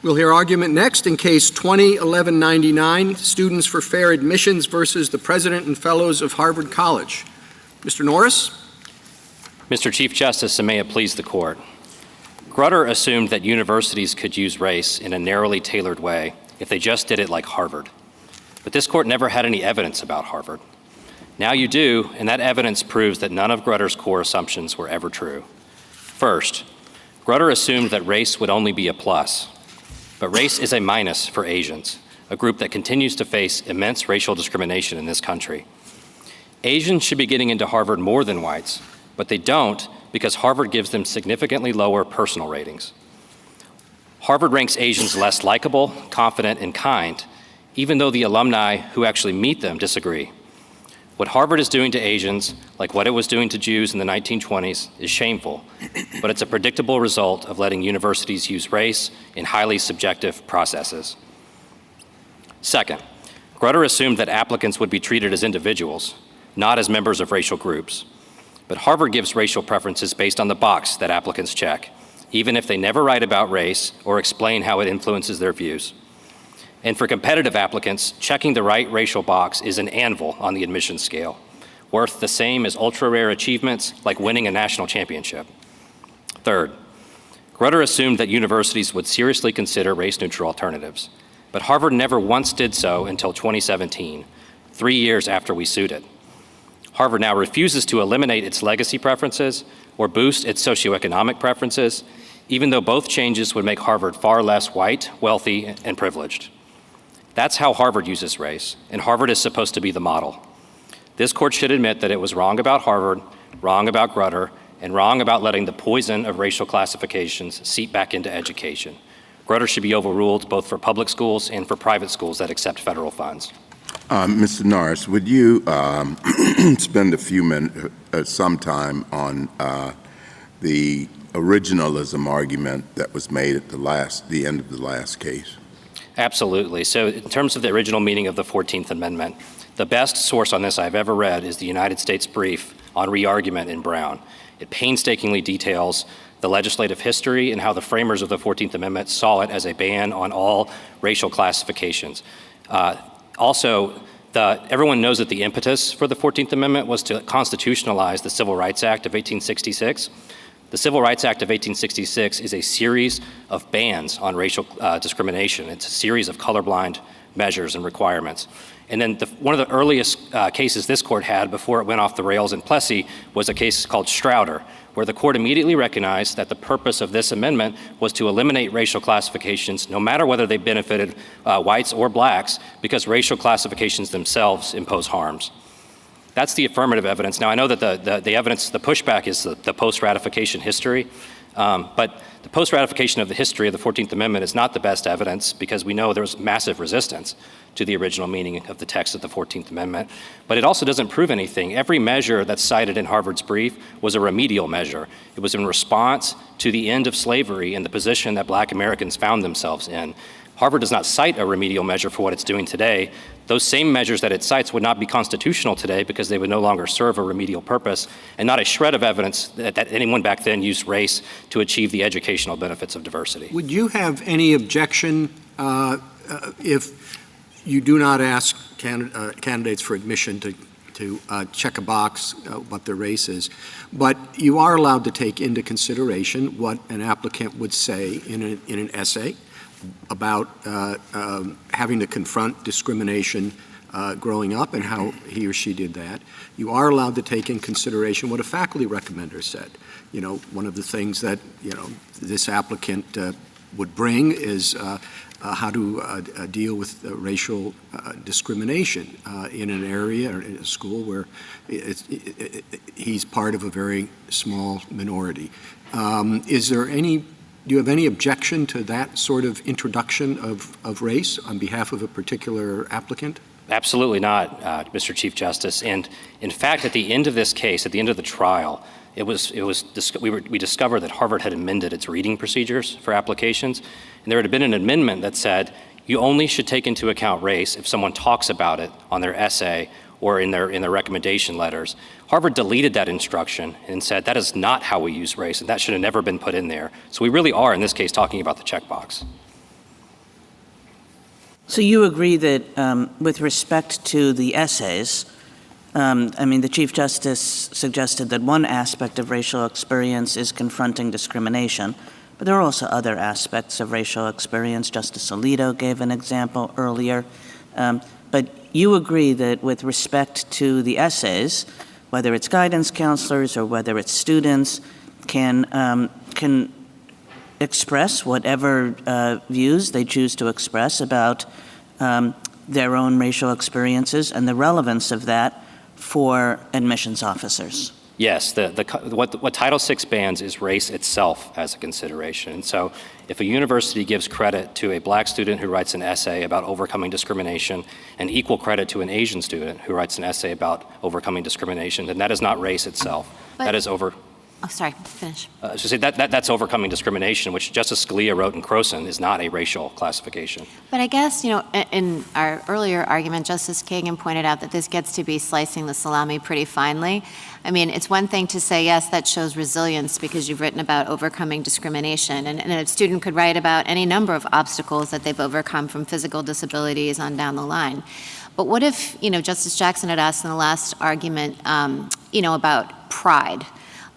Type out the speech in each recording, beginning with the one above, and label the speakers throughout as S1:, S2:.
S1: We'll hear argument next in Case 20-1199, Students for Fair Admissions versus the President and Fellows of Harvard College. Mr. Norris?
S2: Mr. Chief Justice, and may it please the Court. Grutter assumed that universities could use race in a narrowly tailored way if they just did it like Harvard. But this Court never had any evidence about Harvard. Now you do, and that evidence proves that none of Grutter's core assumptions were ever true. First, Grutter assumed that race would only be a plus. But race is a minus for Asians, a group that continues to face immense racial discrimination in this country. Asians should be getting into Harvard more than whites, but they don't because Harvard gives them significantly lower personal ratings. Harvard ranks Asians less likable, confident, and kind, even though the alumni who actually meet them disagree. What Harvard is doing to Asians, like what it was doing to Jews in the 1920s, is shameful, but it's a predictable result of letting universities use race in highly subjective processes. Second, Grutter assumed that applicants would be treated as individuals, not as members of racial groups. But Harvard gives racial preferences based on the box that applicants check, even if they never write about race or explain how it influences their views. And for competitive applicants, checking the right racial box is an anvil on the admissions scale, worth the same as ultra-rare achievements like winning a national championship. Third, Grutter assumed that universities would seriously consider race-neutral alternatives, but Harvard never once did so until 2017, 3 years after we sued it. Harvard now refuses to eliminate its legacy preferences or boost its socioeconomic preferences, even though both changes would make Harvard far less white, wealthy, and privileged. That's how Harvard uses race, and Harvard is supposed to be the model. This Court should admit that it was wrong about Harvard, wrong about Grutter, and wrong about letting the poison of racial classifications seep back into education. Grutter should be overruled both for public schools and for private schools that accept federal funds.
S3: Mr. Norris, would you spend a few minutes, some time on the originalism argument that was made at the end of the last case?
S2: Absolutely. So in terms of the original meaning of the 14th Amendment, the best source on this I've ever read is the United States brief on re-argument in Brown. It painstakingly details the legislative history and how the framers of the 14th Amendment saw it as a ban on all racial classifications. Everyone knows that the impetus for the 14th Amendment was to constitutionalize the Civil Rights Act of 1866. The Civil Rights Act of 1866 is a series of bans on racial discrimination. It's a series of colorblind measures and requirements. And then one of the earliest cases this Court had before it went off the rails in Plessy was a case called Strouder, where the Court immediately recognized that the purpose of this amendment was to eliminate racial classifications, no matter whether they benefited whites or blacks, because racial classifications themselves impose harms. That's the affirmative evidence. Now, I know that the evidence, the pushback is the post-ratification history, but the post-ratification of the history of the 14th Amendment is not the best evidence because we know there was massive resistance to the original meaning of the text of the 14th Amendment. But it also doesn't prove anything. Every measure that's cited in Harvard's brief was a remedial measure. It was in response to the end of slavery and the position that Black Americans found themselves in. Harvard does not cite a remedial measure for what it's doing today. Those same measures that it cites would not be constitutional today because they would no longer serve a remedial purpose, and not a shred of evidence that anyone back then used race to achieve the educational benefits of diversity.
S1: Would you have any objection if you do not ask candidates for admission to check a box what their race is, but you are allowed to take into consideration what an applicant would say in an essay about having to confront discrimination growing up and how he or she did that. You are allowed to take in consideration what a faculty recommender said. You know, one of the things that, this applicant would bring is how to deal with racial discrimination in an area or in a school where he's part of a very small minority. Do you have any objection to that sort of introduction of race on behalf of a particular applicant?
S2: Absolutely not, Mr. Chief Justice. And in fact, at the end of this case, at the end of the trial, we discovered that Harvard had amended its reading procedures for applications, and there had been an amendment that said you only should take into account race if someone talks about it on their essay or in their recommendation letters. Harvard deleted that instruction and said that is not how we use race, and that should have never been put in there. So we really are, in this case, talking about the checkbox.
S4: So you agree that with respect to the essays, the Chief Justice suggested that one aspect of racial experience is confronting discrimination, but there are also other aspects of racial experience. Justice Alito gave an example earlier. But you agree that with respect to the essays, whether it's guidance counselors or whether it's students, can express whatever views they choose to express about their own racial experiences and the relevance of that for admissions officers.
S2: Yes, what Title VI bans is race itself as a consideration. And so if a university gives credit to a black student who writes an essay about overcoming discrimination and equal credit to an Asian student who writes an essay about overcoming discrimination, then that is not race itself.
S5: But,
S2: that is
S5: oh, sorry, finish.
S2: That's overcoming discrimination, which Justice Scalia wrote in Croson is not a racial classification.
S5: But I guess, in our earlier argument, Justice Kagan pointed out that this gets to be slicing the salami pretty finely. I mean, it's one thing to say, yes, that shows resilience because you've written about overcoming discrimination. And a student could write about any number of obstacles that they've overcome from physical disabilities on down the line. But what if, Justice Jackson had asked in the last argument, about pride?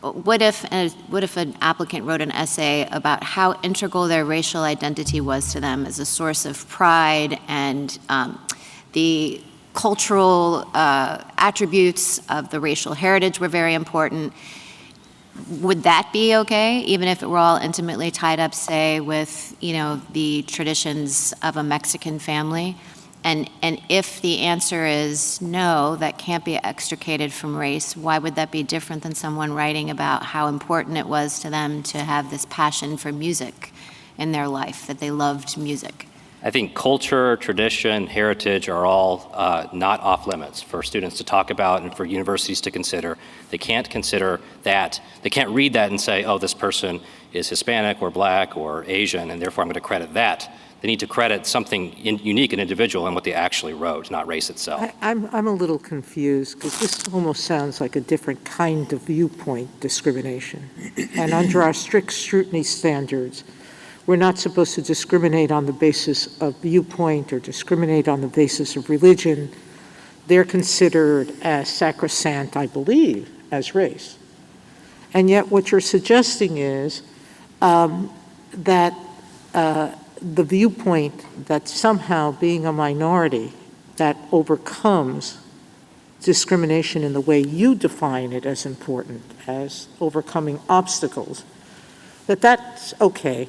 S5: What if an applicant wrote an essay about how integral their racial identity was to them as a source of pride and the cultural attributes of the racial heritage were very important? Would that be okay, even if it were all intimately tied up, say, with, the traditions of a Mexican family? And if the answer is no, that can't be extricated from race, why would that be different than someone writing about how important it was to them to have this passion for music in their life, that they loved music?
S2: I think culture, tradition, heritage are all not off limits for students to talk about and for universities to consider. They can't consider that. They can't read that and say, oh, this person is Hispanic or black or Asian, and therefore I'm going to credit that. They need to credit something unique and individual in what they actually wrote, not race itself.
S6: I'm a little confused because this almost sounds like a different kind of viewpoint discrimination. And under our strict scrutiny standards, we're not supposed to discriminate on the basis of viewpoint or discriminate on the basis of religion. They're considered as sacrosanct, I believe, as race. And yet what you're suggesting is that the viewpoint that somehow being a minority that overcomes discrimination in the way you define it as important, as overcoming obstacles, that's okay.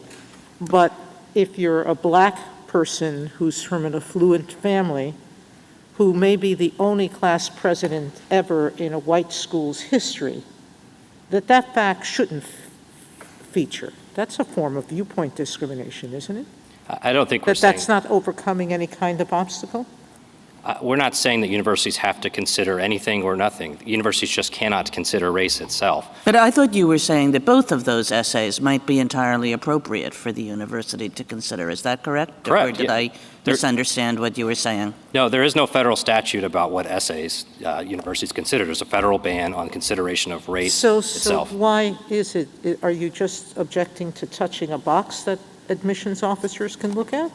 S6: But if you're a black person who's from an affluent family, who may be the only class president ever in a white school's history, that fact shouldn't feature. That's a form of viewpoint discrimination, isn't it?
S2: I don't think we're saying
S6: that's not overcoming any kind of obstacle?
S2: We're not saying that universities have to consider anything or nothing. Universities just cannot consider race itself.
S4: But I thought you were saying that both of those essays might be entirely appropriate for the university to consider. Is that correct?
S2: Correct.
S4: Or did I misunderstand what you were saying?
S2: No, there is no federal statute about what essays universities consider. There's a federal ban on consideration of race itself.
S6: So why is it? Are you just objecting to touching a box that admissions officers can look at?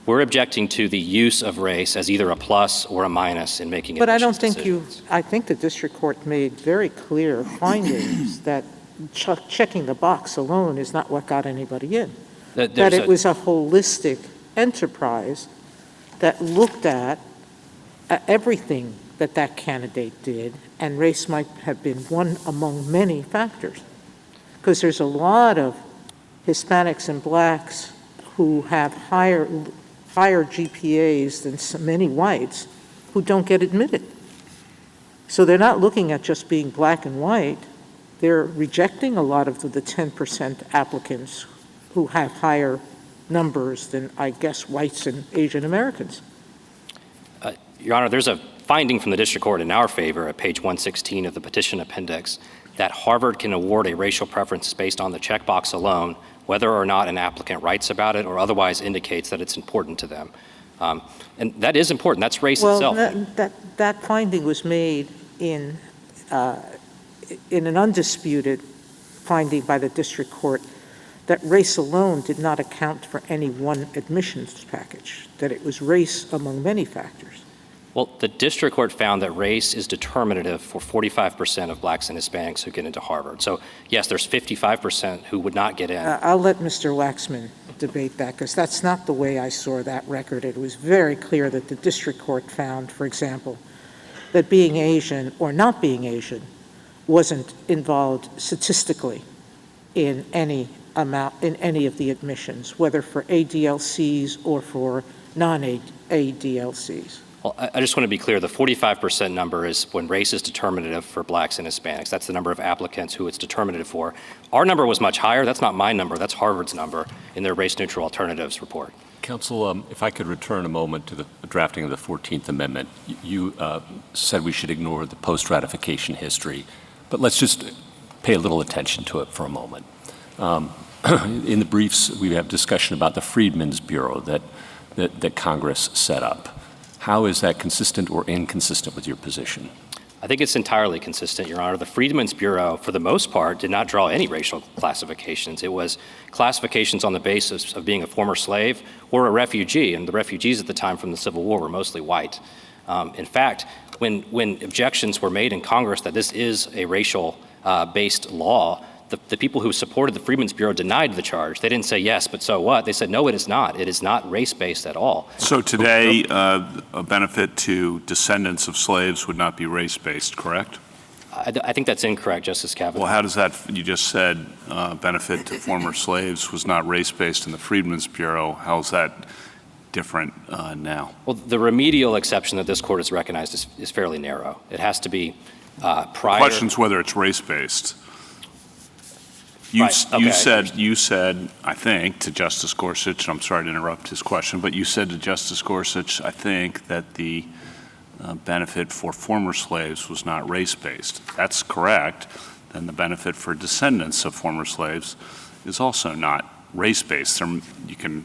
S2: We're objecting to the use of race as either a plus or a minus in making
S6: But I don't
S2: admissions
S6: think
S2: decisions.
S6: I think the district court made very clear findings that checking the box alone is not what got anybody in. That it was a holistic enterprise that looked at everything that candidate did, and race might have been one among many factors. Because there's a lot of Hispanics and blacks who have higher GPAs than many whites who don't get admitted. So they're not looking at just being black and white. They're rejecting a lot of the 10% applicants who have higher numbers than, I guess, whites and Asian Americans.
S2: Your Honor, there's a finding from the district court in our favor at page 116 of the petition appendix that Harvard can award a racial preference based on the checkbox alone, whether or not an applicant writes about it or otherwise indicates that it's important to them. And that is important. That's race itself.
S6: That finding was made in an undisputed finding by the district court that race alone did not account for any one admissions package, that it was race among many factors.
S2: Well, the district court found that race is determinative for 45% of blacks and Hispanics who get into Harvard. So, yes, there's 55% who would not get in.
S6: I'll let Mr. Waxman debate that, because that's not the way I saw that record. It was very clear that the district court found, for example, that being Asian or not being Asian wasn't involved statistically in any of the admissions, whether for ADLCs or for non-ADLCs.
S2: Well, I just want to be clear. The 45% number is when race is determinative for blacks and Hispanics. That's the number of applicants who it's determinative for. Our number was much higher. That's not my number. That's Harvard's number in their race-neutral alternatives report.
S7: Counsel, if I could return a moment to the drafting of the 14th Amendment. You said we should ignore the post-ratification history, but let's just pay a little attention to it for a moment. In the briefs, we have discussion about the Freedmen's Bureau that Congress set up. How is that consistent or inconsistent with your position?
S2: I think it's entirely consistent, Your Honor. The Freedmen's Bureau, for the most part, did not draw any racial classifications. It was classifications on the basis of being a former slave or a refugee, and the refugees at the time from the Civil War were mostly white. In fact, when objections were made in Congress that this is a racial-based law, the people who supported the Freedmen's Bureau denied the charge. They didn't say yes, but so what? They said, no, it is not. It is not race-based at all.
S8: So today, a benefit to descendants of slaves would not be race-based, correct?
S2: I think that's incorrect, Justice Kavanaugh.
S8: Well, how does that, you just said benefit to former slaves was not race-based in the Freedmen's Bureau. How is that different now?
S2: Well, the remedial exception that this court has recognized is fairly narrow. It has to be prior.
S8: The question is whether it's race-based. You said, I think, to Justice Gorsuch, and I'm sorry to interrupt his question, but you said to Justice Gorsuch, I think, that the benefit for former slaves was not race-based. That's correct. Then the benefit for descendants of former slaves is also not race-based. You can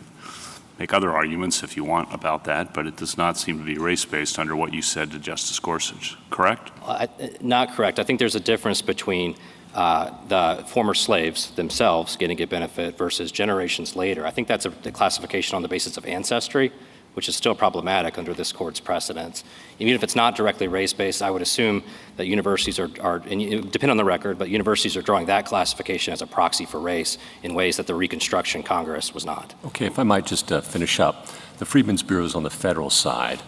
S8: make other arguments if you want about that, but it does not seem to be race-based under what you said to Justice Gorsuch, correct?
S2: Not correct. I think there's a difference between the former slaves themselves getting a benefit versus generations later. I think that's a classification on the basis of ancestry, which is still problematic under this court's precedents. Even if it's not directly race-based, I would assume that universities are and it depend on the record, but universities are drawing that classification as a proxy for race in ways that the Reconstruction Congress was not.
S7: Okay, if I might just finish up. The Freedmen's Bureau is on the federal side.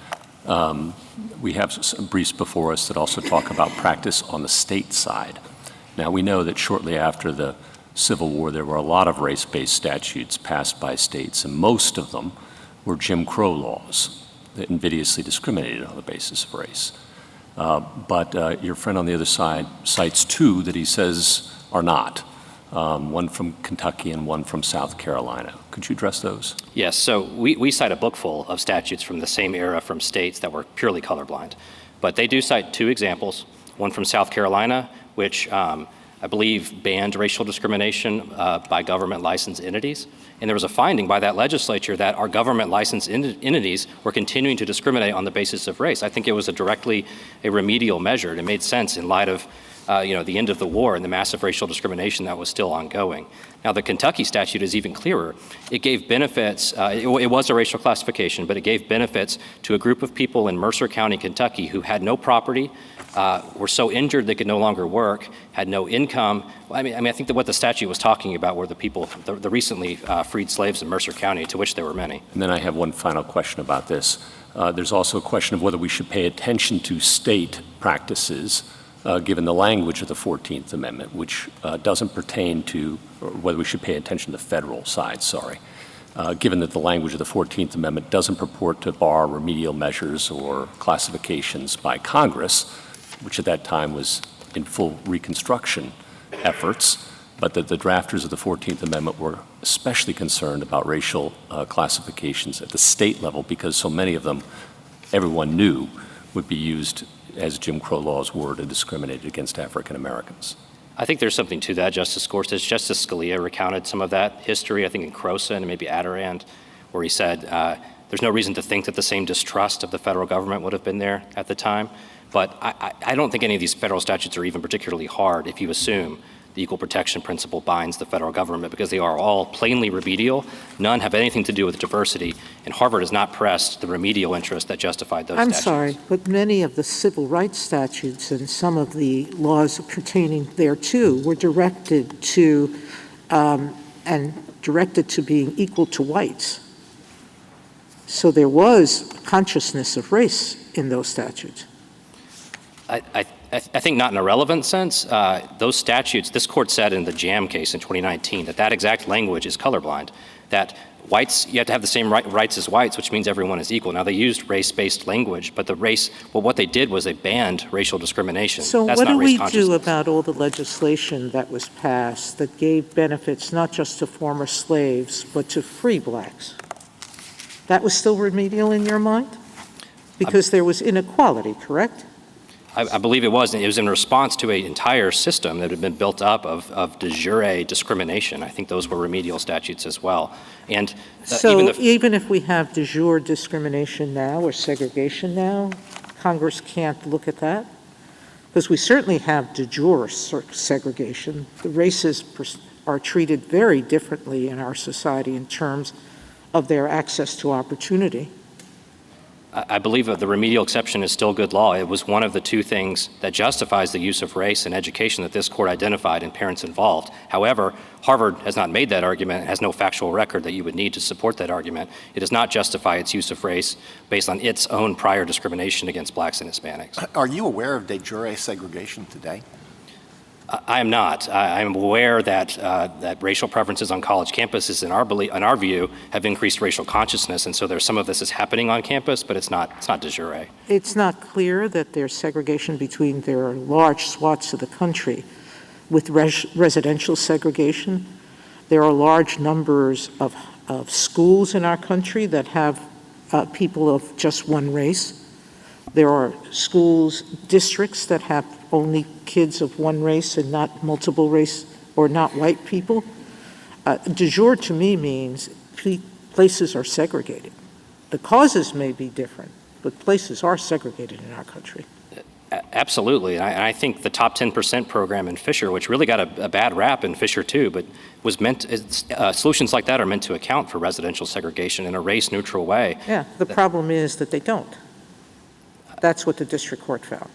S7: We have some briefs before us that also talk about practice on the state side. Now, we know that shortly after the Civil War, there were a lot of race-based statutes passed by states, and most of them were Jim Crow laws that invidiously discriminated on the basis of race. But your friend on the other side cites two that he says are not, one from Kentucky and one from South Carolina. Could you address those?
S2: Yes, so we cite a book full of statutes from the same era from states that were purely colorblind. But they do cite two examples, one from South Carolina, which I believe banned racial discrimination by government licensed entities. And there was a finding by that legislature that our government licensed entities were continuing to discriminate on the basis of race. I think it was a remedial measure. And it made sense in light of the end of the war and the massive racial discrimination that was still ongoing. Now, the Kentucky statute is even clearer. It gave benefits, it was a racial classification, but it gave benefits to a group of people in Mercer County, Kentucky, who had no property, were so injured they could no longer work, had no income. I think that what the statute was talking about were the people, the recently freed slaves in Mercer County, to which there were many.
S7: And then I have one final question about this. There's also a question of whether we should pay attention to state practices given the language of the 14th Amendment, which doesn't pertain to, or whether we should pay attention to the federal side, given that the language of the 14th Amendment doesn't purport to bar remedial measures or classifications by Congress, which at that time was in full Reconstruction efforts, but that the drafters of the 14th Amendment were especially concerned about racial classifications at the state level because so many of them, everyone knew, would be used as Jim Crow laws were to discriminate against African Americans.
S2: I think there's something to that, Justice Gorsuch. Justice Scalia recounted some of that history, I think in Croson and maybe Adirond, where he said there's no reason to think that the same distrust of the federal government would have been there at the time. But I don't think any of these federal statutes are even particularly hard if you assume the equal protection principle binds the federal government because they are all plainly remedial. None have anything to do with diversity, and Harvard has not pressed the remedial interest that justified those
S6: I'm
S2: statutes.
S6: sorry, but many of the civil rights statutes and some of the laws pertaining thereto were directed to being equal to whites. So there was consciousness of race in those statutes.
S2: I think not in a relevant sense. Those statutes, this court said in the Jam case in 2019 that exact language is colorblind, that whites, you have to have the same rights as whites, which means everyone is equal. Now, they used race-based language, but what they did was they banned racial discrimination.
S6: So
S2: That's
S6: what
S2: not
S6: do
S2: race
S6: we do
S2: consciousness.
S6: about all the legislation that was passed that gave benefits not just to former slaves, but to free blacks? That was still remedial in your mind? Because there was inequality, correct?
S2: I believe it was. And it was in response to an entire system that had been built up of de jure discrimination. I think those were remedial statutes as well. And
S6: So even if we have de jure discrimination now or segregation now, Congress can't look at that? Because we certainly have de jure segregation. The races are treated very differently in our society in terms of their access to opportunity.
S2: I believe that the remedial exception is still good law. It was one of the two things that justifies the use of race in education that this court identified in parents involved. However, Harvard has not made that argument. It has no factual record that you would need to support that argument. It does not justify its use of race based on its own prior discrimination against blacks and Hispanics.
S9: Are you aware of de jure segregation today?
S2: I am not. I am aware that racial preferences on college campuses, in our view, have increased racial consciousness, and so there's some of this is happening on campus, but it's not de jure.
S6: It's not clear that there's segregation between there are large swaths of the country with residential segregation. There are large numbers of schools in our country that have people of just one race. There are schools, districts that have only kids of one race and not multiple race or not white people. De jure to me means places are segregated. The causes may be different, but places are segregated in our country.
S2: Absolutely. And I think the top 10% program in Fisher, which really got a bad rap in Fisher too, but was solutions like that are meant to account for residential segregation in a race-neutral way.
S6: Yeah, the problem is that they don't. That's what the district court found.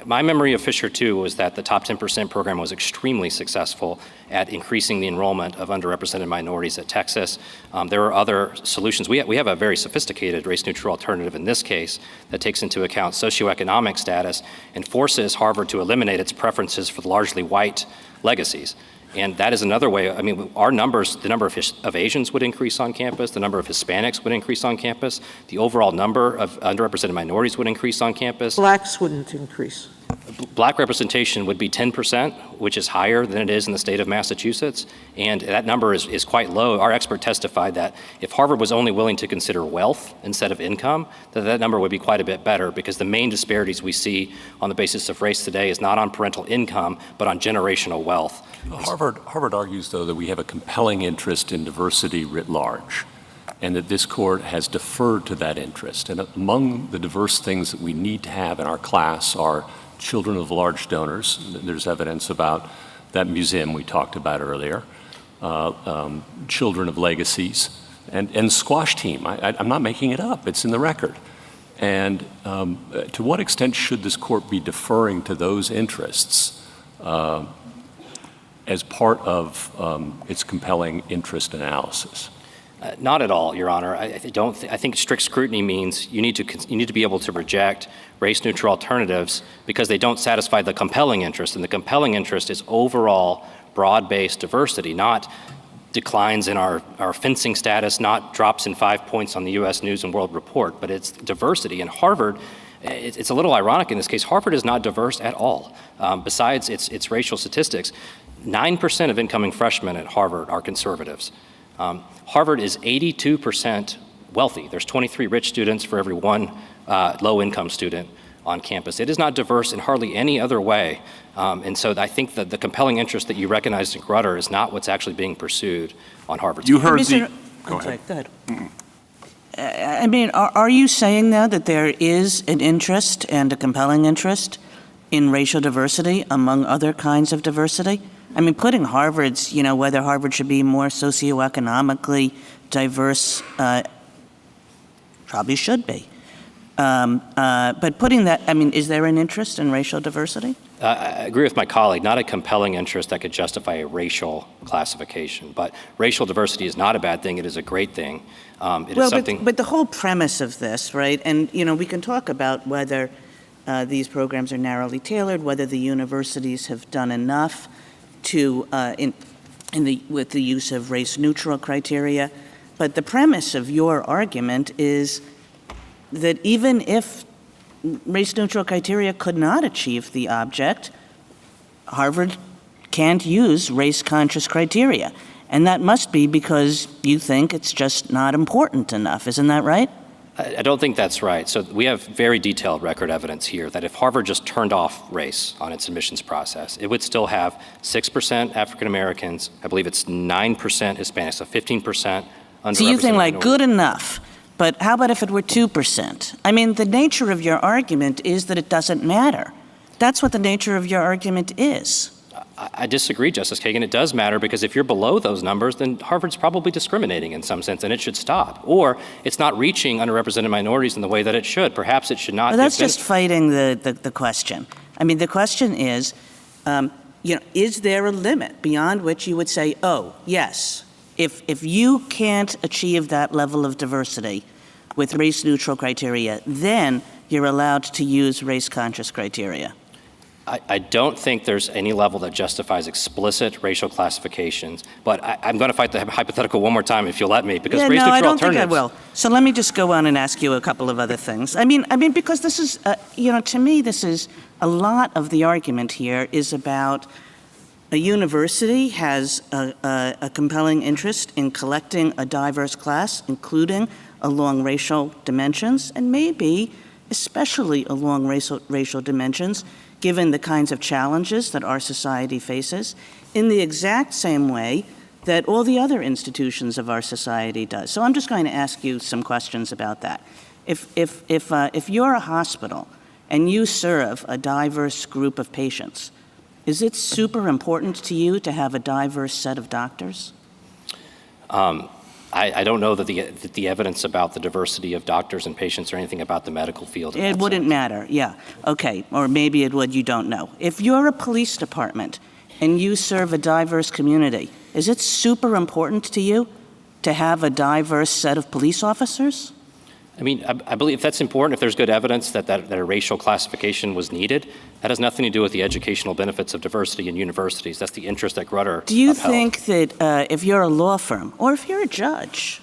S2: My memory of Fisher, too, was that the top 10% program was extremely successful at increasing the enrollment of underrepresented minorities at Texas. There are other solutions. We have a very sophisticated race-neutral alternative in this case that takes into account socioeconomic status and forces Harvard to eliminate its preferences for the largely white legacies. And that is another way. I mean, our numbers, the number of Asians would increase on campus, the number of Hispanics would increase on campus, the overall number of underrepresented minorities would increase on campus.
S6: Blacks wouldn't increase.
S2: Black representation would be 10%, which is higher than it is in the state of Massachusetts, and that number is quite low. Our expert testified that if Harvard was only willing to consider wealth instead of income, that number would be quite a bit better, because the main disparities we see on the basis of race today is not on parental income, but on generational wealth.
S7: Harvard argues, though, that we have a compelling interest in diversity writ large, and that this court has deferred to that interest. And among the diverse things that we need to have in our class are children of large donors. There's evidence about that museum we talked about earlier, children of legacies, and squash team. I'm not making it up. It's in the record. And to what extent should this court be deferring to those interests as part of its compelling interest analysis?
S2: Not at all, Your Honor. I think strict scrutiny means you need to be able to reject race-neutral alternatives because they don't satisfy the compelling interest, and the compelling interest is overall broad-based diversity, not declines in our fencing status, not drops in 5 points on the U.S. News and World Report, but it's diversity. And Harvard, it's a little ironic in this case, Harvard is not diverse at all. Besides its racial statistics, 9% of incoming freshmen at Harvard are conservatives. Harvard is 82% wealthy. There's 23 rich students for every one low-income student on campus. It is not diverse in hardly any other way. And so I think that the compelling interest that you recognized in Grutter is not what's actually being pursued on Harvard's.
S8: You heard
S4: Go ahead. I mean, are you saying now that there is an interest and a compelling interest in racial diversity among other kinds of diversity? I mean, putting Harvard's, whether Harvard should be more socioeconomically diverse, probably should be. But putting that, is there an interest in racial diversity?
S2: I agree with my colleague, not a compelling interest that could justify a racial classification. But racial diversity is not a bad thing. It is a great thing. It is something.
S4: But the whole premise of this, right? And, we can talk about whether these programs are narrowly tailored, whether the universities have done enough to, with the use of race-neutral criteria. But the premise of your argument is that even if race-neutral criteria could not achieve the object, Harvard can't use race-conscious criteria. And that must be because you think it's just not important enough. Isn't that right?
S2: I don't think that's right. So we have very detailed record evidence here that if Harvard just turned off race on its admissions process, it would still have 6% African Americans, I believe it's 9% Hispanics, so 15% underrepresented.
S4: So you think
S2: minorities.
S4: good enough, but how about if it were 2%? The nature of your argument is that it doesn't matter. That's what the nature of your argument is.
S2: I disagree, Justice Kagan. It does matter because if you're below those numbers, then Harvard's probably discriminating in some sense, and it should stop. Or it's not reaching underrepresented minorities in the way that it should. Perhaps it should not.
S4: Well, that's just fighting the question. The question is, is there a limit beyond which you would say, oh, yes, if you can't achieve that level of diversity with race-neutral criteria, then you're allowed to use race-conscious criteria?
S2: I don't think there's any level that justifies explicit racial classifications, but I'm going to fight the hypothetical one more time if you'll let me, because race neutral
S4: I don't
S2: alternatives.
S4: think I will. So let me just go on and ask you a couple of other things. Because this is, to me, this is a lot of the argument here is about a university has a compelling interest in collecting a diverse class, including along racial dimensions, and maybe especially along racial dimensions, given the kinds of challenges that our society faces, in the exact same way that all the other institutions of our society does. So I'm just going to ask you some questions about that. If you're a hospital and you serve a diverse group of patients, is it super important to you to have a diverse set of doctors?
S2: I don't know that the evidence about the diversity of doctors and patients or anything about the medical field.
S4: It wouldn't matter, yeah. Okay, or maybe it would, you don't know. If you're a police department and you serve a diverse community, is it super important to you to have a diverse set of police officers?
S2: I believe that's important if there's good evidence that a racial classification was needed. That has nothing to do with the educational benefits of diversity in universities. That's the interest that Grutter
S4: Do you
S2: upheld.
S4: think that if you're a law firm, or if you're a judge,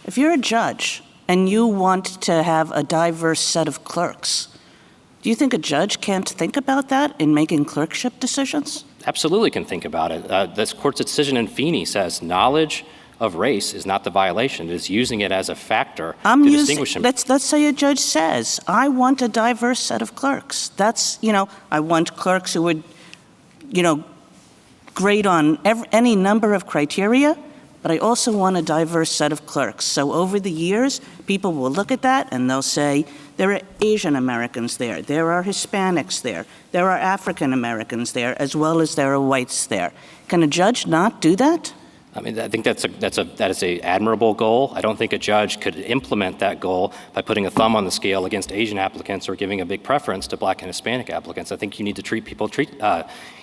S4: and you want to have a diverse set of clerks, do you think a judge can't think about that in making clerkship decisions?
S2: Absolutely can think about it. This court's decision in Feeney says knowledge of race is not the violation. It is using it as a factor to distinguish them.
S4: Let's say a judge says, I want a diverse set of clerks. That's, I want clerks who would, grade on any number of criteria, but I also want a diverse set of clerks. So over the years, people will look at that and they'll say, there are Asian Americans there, there are Hispanics there are African Americans there, as well as there are whites there. Can a judge not do that?
S2: I think that is a admirable goal. I don't think a judge could implement that goal by putting a thumb on the scale against Asian applicants or giving a big preference to Black and Hispanic applicants. I think you need to treat people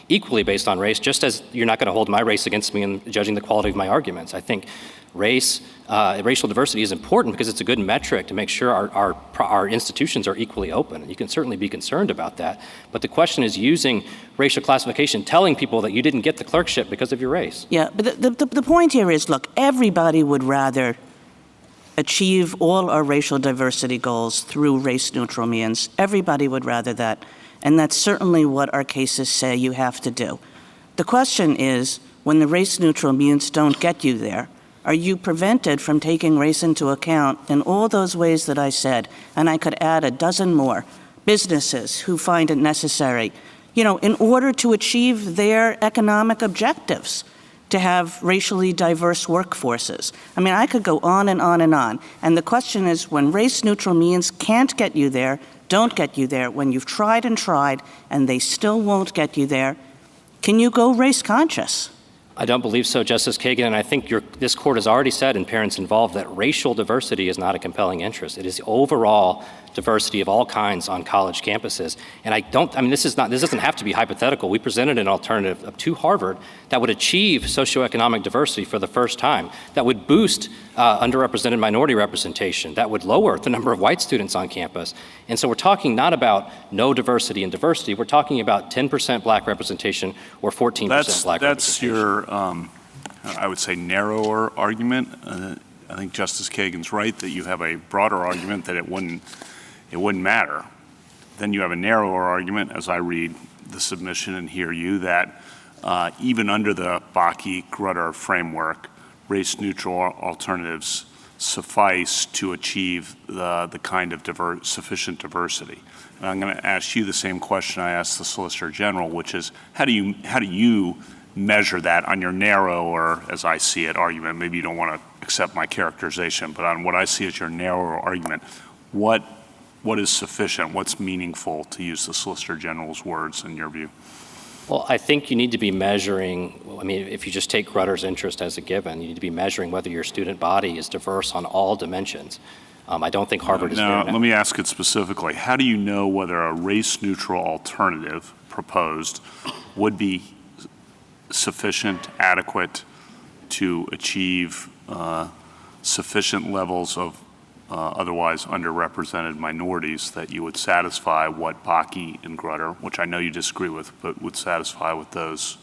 S2: equally based on race, just as you're not going to hold my race against me in judging the quality of my arguments. I think racial diversity is important because it's a good metric to make sure our institutions are equally open. You can certainly be concerned about that. But the question is using racial classification, telling people that you didn't get the clerkship because of your race.
S4: Yeah, but the point here is, look, everybody would rather achieve all our racial diversity goals through race-neutral means. Everybody would rather that. And that's certainly what our cases say you have to do. The question is, when the race-neutral means don't get you there, are you prevented from taking race into account in all those ways that I said? And I could add a dozen more. Businesses who find it necessary, in order to achieve their economic objectives, to have racially diverse workforces. I could go on and on and on. And the question is, when race-neutral means can't get you there, don't get you there, when you've tried and tried and they still won't get you there, can you go race-conscious?
S2: I don't believe so, Justice Kagan, and I think this court has already said in Parents Involved that racial diversity is not a compelling interest. It is the overall diversity of all kinds on college campuses. And this doesn't have to be hypothetical. We presented an alternative to Harvard that would achieve socioeconomic diversity for the first time, that would boost underrepresented minority representation, that would lower the number of white students on campus. And so we're talking not about no diversity and diversity, we're talking about 10% black representation or 14% black representation.
S8: That's your, I would say, narrower argument. I think Justice Kagan's right that you have a broader argument that it wouldn't matter. Then you have a narrower argument, as I read the submission and hear you, that even under the Bakke-Grutter framework, race-neutral alternatives suffice to achieve the kind of sufficient diversity. And I'm going to ask you the same question I asked the Solicitor General, which is, how do you measure that on your narrow, or as I see it, argument? Maybe you don't want to accept my characterization, but on what I see as your narrower argument, what is sufficient? What's meaningful, to use the Solicitor General's words, in your view?
S2: Well, I think you need to be measuring, if you just take Grutter's interest as a given, you need to be measuring whether your student body is diverse on all dimensions. I don't think Harvard is
S8: Now, let me ask it specifically. How do you know whether a race-neutral alternative proposed would be sufficient, adequate to achieve sufficient levels of otherwise underrepresented minorities that you would satisfy what Bakke and Grutter, which I know you disagree with, but would satisfy what those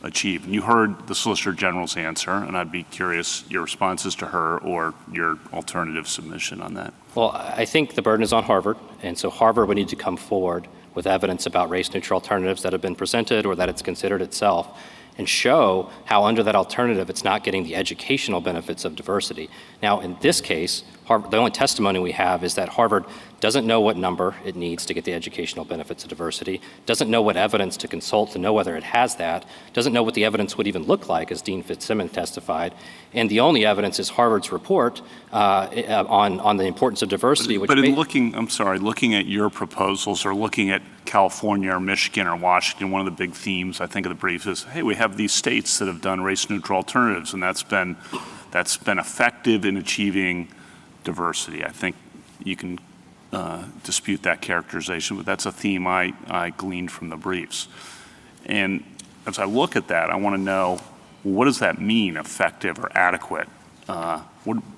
S8: achieve? And you heard the Solicitor General's answer, and I'd be curious your responses to her or your alternative submission on that.
S2: Well, I think the burden is on Harvard, and so Harvard would need to come forward with evidence about race-neutral alternatives that have been presented or that it's considered itself, and show how under that alternative it's not getting the educational benefits of diversity. Now, in this case, the only testimony we have is that Harvard doesn't know what number it needs to get the educational benefits of diversity, doesn't know what evidence to consult to know whether it has that, doesn't know what the evidence would even look like, as Dean Fitzsimmons testified, and the only evidence is Harvard's report on the importance of diversity.
S8: But in looking at your proposals or looking at California or Michigan or Washington, one of the big themes I think of the brief is, hey, we have these states that have done race-neutral alternatives, and that's been effective in achieving diversity. I think you can dispute that characterization, but that's a theme I gleaned from the briefs. And as I look at that, I want to know, well, what does that mean, effective or adequate?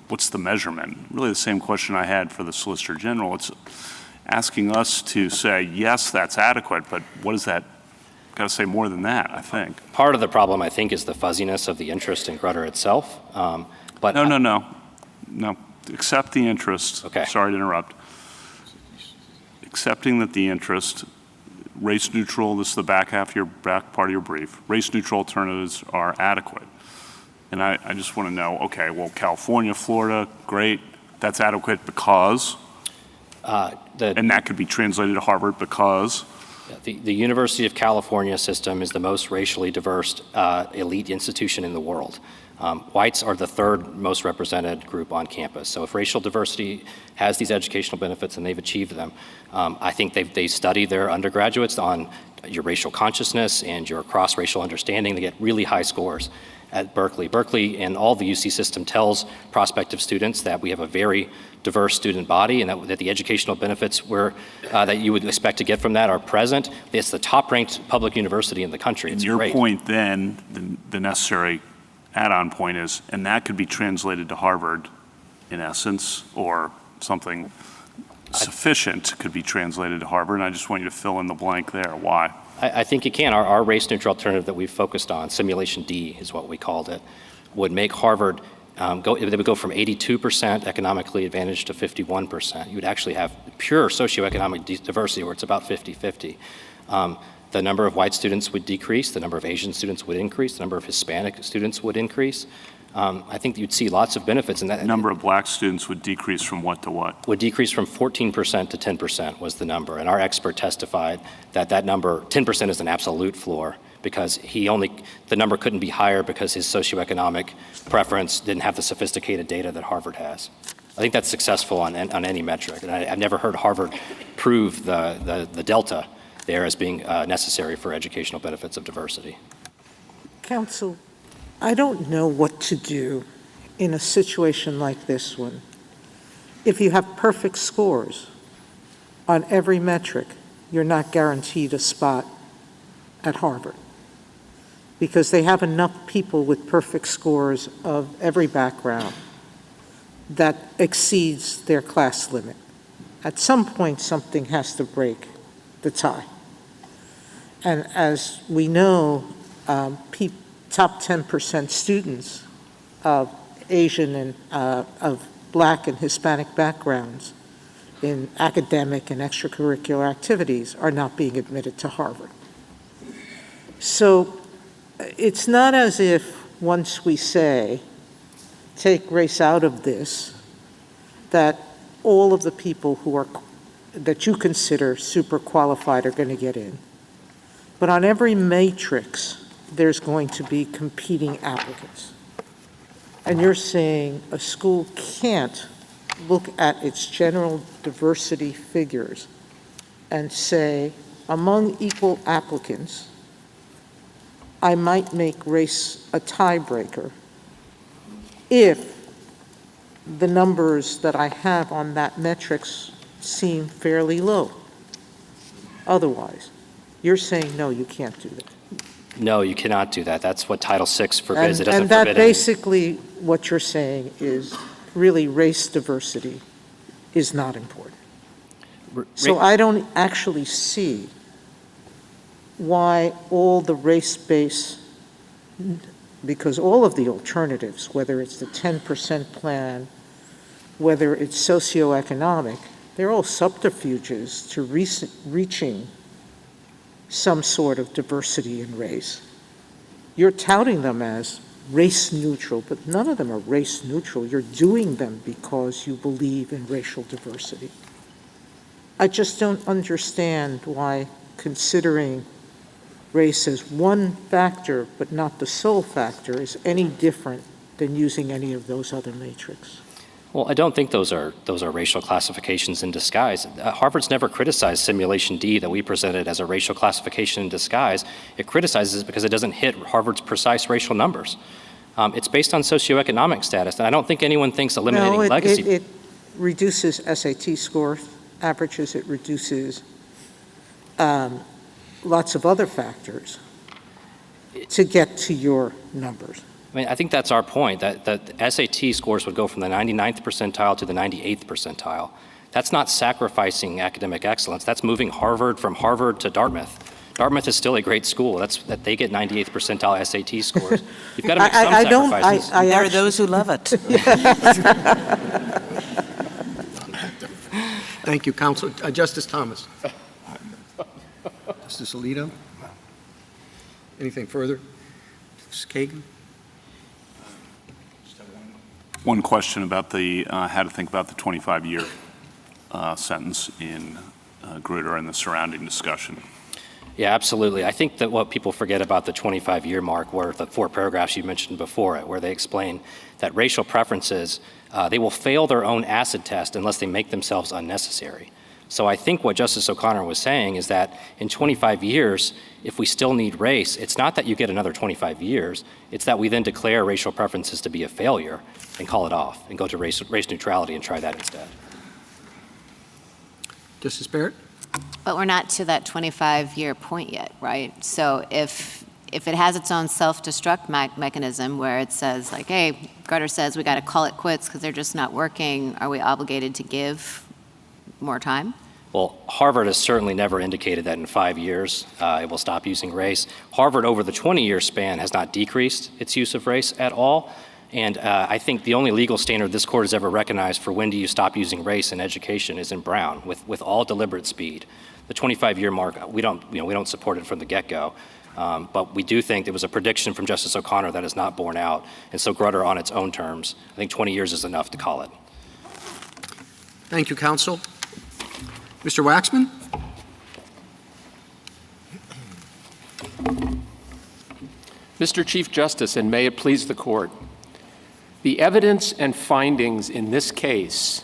S8: What's the measurement? Really the same question I had for the Solicitor General. It's asking us to say, yes, that's adequate, but what does that, got to say more than that, I think.
S2: Part of the problem, I think, is the fuzziness of the interest in Grutter itself. But
S8: No. Accept the interest.
S2: Okay.
S8: Sorry to interrupt. Accepting that the interest, race neutral, this is the back part of your brief, race neutral alternatives are adequate. And I just want to know, okay, well, California, Florida, great. That's adequate because, and that could be translated to Harvard because.
S2: The University of California system is the most racially diverse elite institution in the world. Whites are the third most represented group on campus. So if racial diversity has these educational benefits and they've achieved them, I think they study their undergraduates on your racial consciousness and your cross-racial understanding. They get really high scores at Berkeley. Berkeley and all the UC system tells prospective students that we have a very diverse student body and that the educational benefits that you would expect to get from that are present. It's the top-ranked public university in the country. It's
S8: your
S2: great.
S8: Point then, the necessary add-on point is, and that could be translated to Harvard in essence, or something sufficient could be translated to Harvard, and I just want you to fill in the blank there. Why?
S2: I think it can. Our race-neutral alternative that we've focused on, Simulation D is what we called it, would make Harvard they would go from 82% economically advantaged to 51%. You would actually have pure socioeconomic diversity where it's about 50-50. The number of white students would decrease, the number of Asian students would increase, the number of Hispanic students would increase. I think you'd see lots of benefits in that.
S8: The number of black students would decrease from what to what?
S2: Would decrease from 14% to 10% was the number. And our expert testified that number, 10% is an absolute floor because the number couldn't be higher because his socioeconomic preference didn't have the sophisticated data that Harvard has. I think that's successful on any metric. And I've never heard Harvard prove the delta there as being necessary for educational benefits of diversity.
S6: Counsel, I don't know what to do in a situation like this one. If you have perfect scores on every metric, you're not guaranteed a spot at Harvard because they have enough people with perfect scores of every background that exceeds their class limit. At some point, something has to break the tie. And as we know, top 10% students of Asian and of Black and Hispanic backgrounds in academic and extracurricular activities are not being admitted to Harvard. So it's not as if once we say, take race out of this, that all of the people that you consider super qualified are going to get in. But on every matrix, there's going to be competing applicants. And you're saying a school can't look at its general diversity figures and say, among equal applicants, I might make race a tiebreaker if the numbers that I have on that metrics seem fairly low. Otherwise, you're saying, no, you can't do that.
S2: No, you cannot do that. That's what Title VI forbids. It doesn't
S6: And that
S2: forbid any-
S6: basically, what you're saying is really race diversity is not important. So I don't actually see why all the race-based, because all of the alternatives, whether it's the 10% plan, whether it's socioeconomic, they're all subterfuges to reaching some sort of diversity in race. You're touting them as race neutral, but none of them are race neutral. You're doing them because you believe in racial diversity. I just don't understand why considering race as one factor, but not the sole factor, is any different than using any of those other matrices.
S2: Well, I don't think those are racial classifications in disguise. Harvard's never criticized Simulation D that we presented as a racial classification in disguise. It criticizes it because it doesn't hit Harvard's precise racial numbers. It's based on socioeconomic status, and I don't think anyone thinks eliminating legacy.
S6: It reduces SAT score averages, it reduces lots of other factors to get to your numbers.
S2: I mean, I think that's our point, that SAT scores would go from the 99th percentile to the 98th percentile. That's not sacrificing academic excellence. That's moving Harvard from Harvard to Dartmouth. Dartmouth is still a great school. That they get 98th percentile SAT scores. You've got to make some sacrifices.
S4: There are those who love it.
S1: Thank you, Counsel. Justice Thomas. Justice Alito? Anything further? Justice Kagan?
S8: One question about how to think about the 25-year sentence in Grutter and the surrounding discussion.
S2: Yeah, absolutely. I think that what people forget about the 25-year mark were the 4 paragraphs you mentioned before it, where they explain that racial preferences, they will fail their own acid test unless they make themselves unnecessary. So I think what Justice O'Connor was saying is that in 25 years, if we still need race, it's not that you get another 25 years, it's that we then declare racial preferences to be a failure and call it off and go to race neutrality and try that instead.
S1: Justice Barrett?
S5: But we're not to that 25-year point yet, right? So if it has its own self-destruct mechanism where it says, like, hey, Grutter says we got to call it quits because they're just not working, are we obligated to give more time?
S2: Well, Harvard has certainly never indicated that in 5 years it will stop using race. Harvard, over the 20-year span, has not decreased its use of race at all. And I think the only legal standard this court has ever recognized for when do you stop using race in education is in Brown, with all deliberate speed. The 25-year mark, we don't support it from the get-go. But we do think there was a prediction from Justice O'Connor that is not borne out. And so Grutter, on its own terms, I think 20 years is enough to call it.
S1: Thank you, Counsel. Mr. Waxman?
S10: Mr. Chief Justice, and may it please the Court, the evidence and findings in this case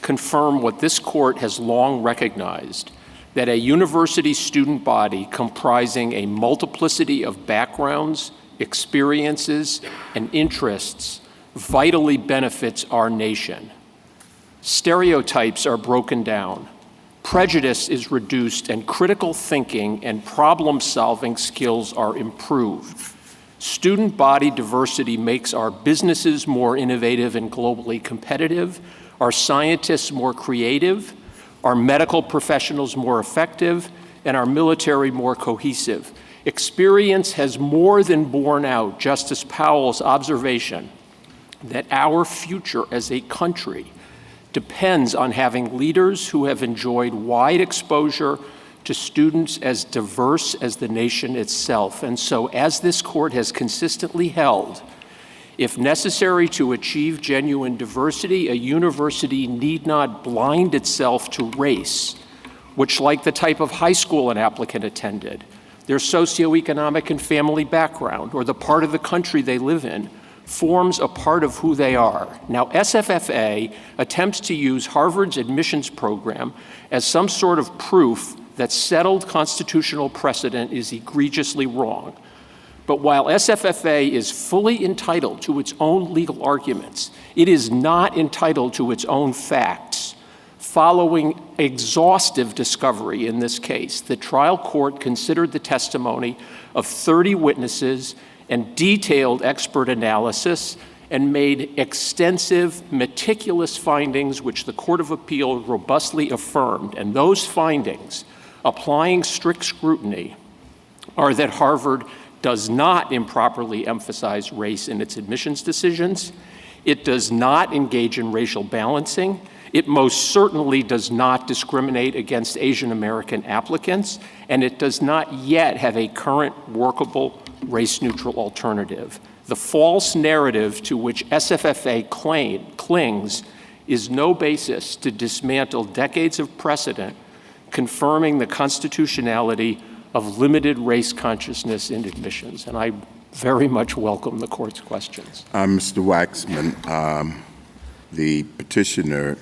S10: confirm what this Court has long recognized, that a university student body comprising a multiplicity of backgrounds, experiences, and interests vitally benefits our nation. Stereotypes are broken down, prejudice is reduced, and critical thinking and problem-solving skills are improved. Student body diversity makes our businesses more innovative and globally competitive, our scientists more creative, our medical professionals more effective, and our military more cohesive. Experience has more than borne out Justice Powell's observation that our future as a country depends on having leaders who have enjoyed wide exposure to students as diverse as the nation itself. And so, as this court has consistently held, if necessary to achieve genuine diversity, a university need not blind itself to race, which, like the type of high school an applicant attended, their socioeconomic and family background, or the part of the country they live in, forms a part of who they are. Now, SFFA attempts to use Harvard's admissions program as some sort of proof that settled constitutional precedent is egregiously wrong. But while SFFA is fully entitled to its own legal arguments, it is not entitled to its own facts. Following exhaustive discovery in this case, the trial court considered the testimony of 30 witnesses and detailed expert analysis and made extensive, meticulous findings which the Court of Appeal robustly affirmed. And those findings, applying strict scrutiny, are that Harvard does not improperly emphasize race in its admissions decisions, it does not engage in racial balancing, it most certainly does not discriminate against Asian American applicants, and it does not yet have a current workable race-neutral alternative. The false narrative to which SFFA clings is no basis to dismantle decades of precedent confirming the constitutionality of limited race consciousness in admissions. And I very much welcome the court's questions.
S3: Mr. Waxman, the petitioner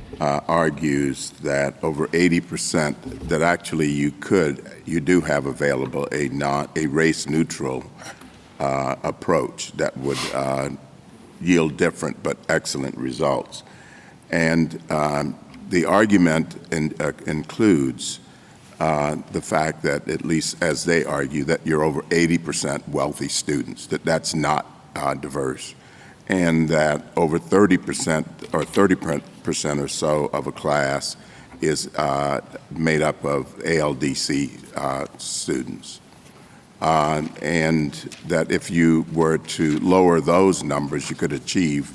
S3: argues that over 80% that actually you do have available a race-neutral approach that would yield different but excellent results. And the argument includes the fact that, at least as they argue, that you're over 80% wealthy students, that's not diverse, and that over 30% or 30% or so of a class is made up of ALDC students. And that if you were to lower those numbers, you could achieve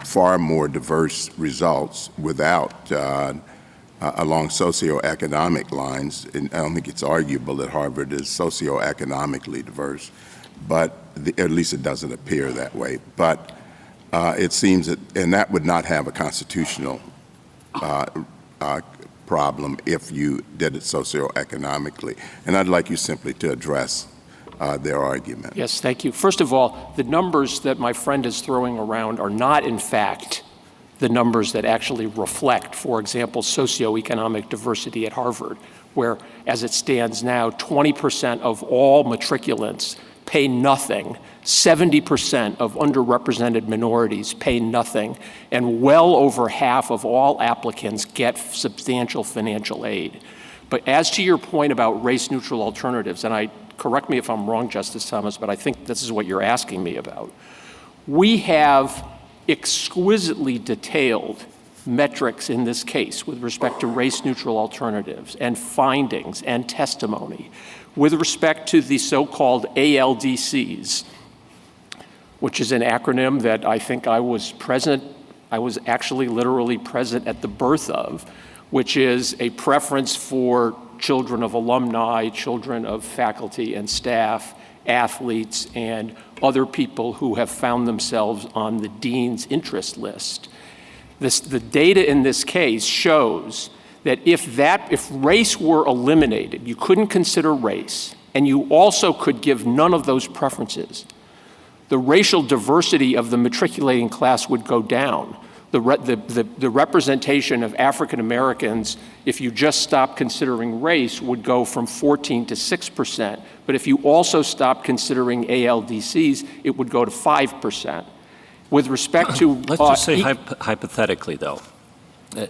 S3: far more diverse results without, along socioeconomic lines. And I don't think it's arguable that Harvard is socioeconomically diverse, but at least it doesn't appear that way. But it seems that, and that would not have a constitutional problem if you did it socioeconomically. And I'd like you simply to address their argument.
S10: Yes, thank you. First of all, the numbers that my friend is throwing around are not, in fact, the numbers that actually reflect, for example, socioeconomic diversity at Harvard, where, as it stands now, 20% of all matriculants pay nothing, 70% of underrepresented minorities pay nothing, and well over half of all applicants get substantial financial aid. But as to your point about race-neutral alternatives, and correct me if I'm wrong, Justice Thomas, but I think this is what you're asking me about. We have exquisitely detailed metrics in this case with respect to race-neutral alternatives and findings and testimony with respect to the so-called ALDCs, which is an acronym that I think I was actually literally present at the birth of, which is a preference for children of alumni, children of faculty and staff, athletes, and other people who have found themselves on the dean's interest list. The data in this case shows that if race were eliminated, you couldn't consider race, and you also could give none of those preferences, the racial diversity of the matriculating class would go down. the representation of African Americans, if you just stop considering race, would go from 14 to 6%. But if you also stop considering ALDCs, it would go to 5%. With respect to...
S7: Let's just say hypothetically, though.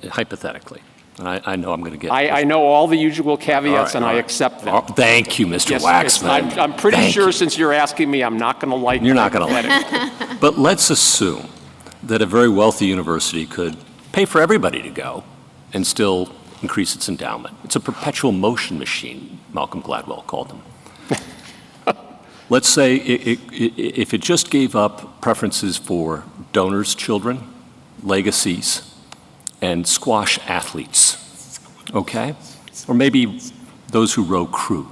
S7: Hypothetically. And I know I'm going to get...
S10: I know all the usual caveats, and I accept them.
S7: Thank you, Mr. Waxman.
S10: I'm pretty sure since you're asking me, I'm not going to like...
S7: You're not going to like it. But let's assume that a very wealthy university could pay for everybody to go and still increase its endowment. It's a perpetual motion machine, Malcolm Gladwell called them. Let's say if it just gave up preferences for donors' children, legacies, and squash athletes, okay? Or maybe those who row crew,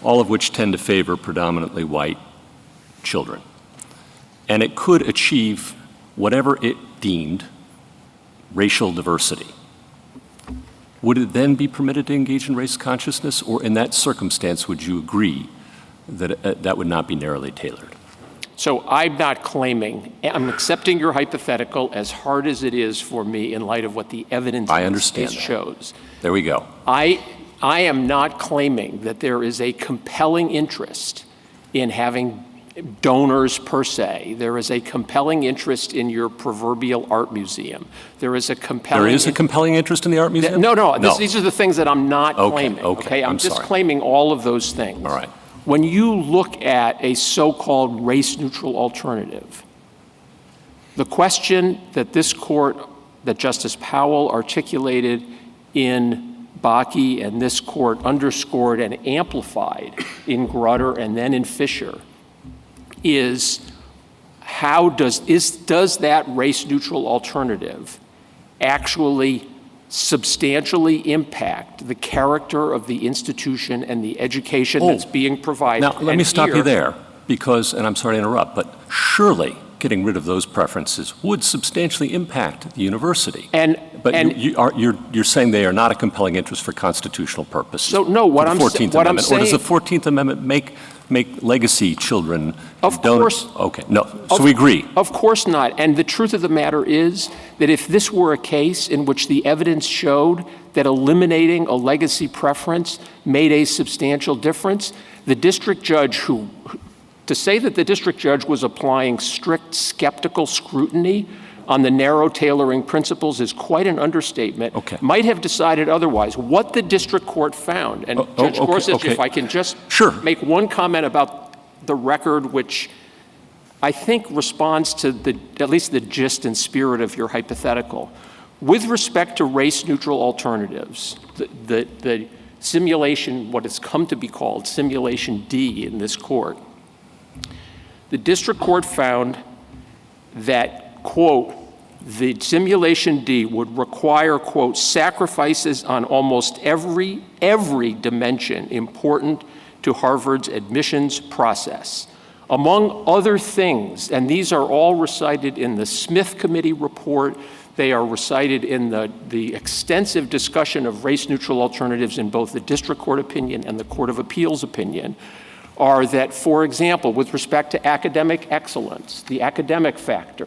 S7: all of which tend to favor predominantly white children. And it could achieve whatever it deemed racial diversity. Would it then be permitted to engage in race consciousness, or in that circumstance would you agree that that would not be narrowly tailored?
S10: So I'm not claiming, I'm accepting your hypothetical as hard as it is for me in light of what the evidence
S7: I understand
S10: shows.
S7: There we go.
S10: I am not claiming that there is a compelling interest in having donors per se. There is a compelling interest in your proverbial art museum. There is a compelling...
S7: There is a compelling interest in the art museum?
S10: No. These are the things that I'm not claiming.
S7: Okay,
S10: I'm just claiming all of those things.
S7: All right.
S10: When you look at a so-called race-neutral alternative, the question that this court, that Justice Powell articulated in Bakke and this court underscored and amplified in Grutter and then in Fisher is does that race-neutral alternative actually substantially impact the character of the institution and the education that's being provided?
S7: Now, let me stop you there, because, and I'm sorry to interrupt, but surely getting rid of those preferences would substantially impact the university. But you're saying they are not a compelling interest for constitutional purposes.
S10: So no, what I'm saying...
S7: Or does the 14th Amendment make legacy children...
S10: Of course...
S7: Okay, no, so we agree.
S10: Of course not. And the truth of the matter is that if this were a case in which the evidence showed that eliminating a legacy preference made a substantial difference, the district judge to say that the district judge was applying strict skeptical scrutiny on the narrow tailoring principles is quite an understatement.
S7: Okay.
S10: Might have decided otherwise. What the district court found, and Judge Gorsuch, if I can just make one comment about the record, which I think responds to at least the gist and spirit of your hypothetical. With respect to race-neutral alternatives, the simulation, what has come to be called simulation D in this court, the district court found that, quote, the simulation D would require, quote, sacrifices on almost every dimension important to Harvard's admissions process. Among other things, and these are all recited in the Smith Committee report, they are recited in the extensive discussion of race-neutral alternatives in both the district court opinion and the Court of Appeals opinion, are that, for example, with respect to academic excellence, the academic factor,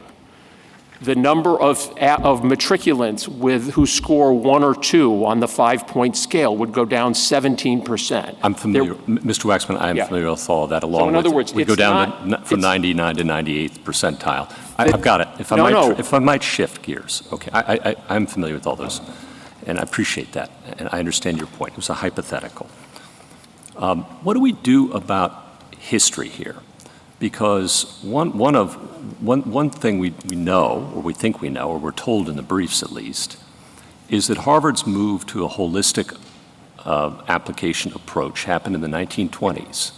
S10: the number of matriculants who score 1 or 2 on the 5-point scale would go down 17%.
S7: I'm familiar, Mr. Waxman, I am familiar with all of that, along with, in other words, we go down from 99 to 98th percentile. I've got it. If I might shift gears, okay, I'm familiar with all those, and I appreciate that, and I understand your point. It was a hypothetical. What do we do about history here? Because one thing we know, or we think we know, or we're told in the briefs at least, is that Harvard's move to a holistic application approach happened in the 1920s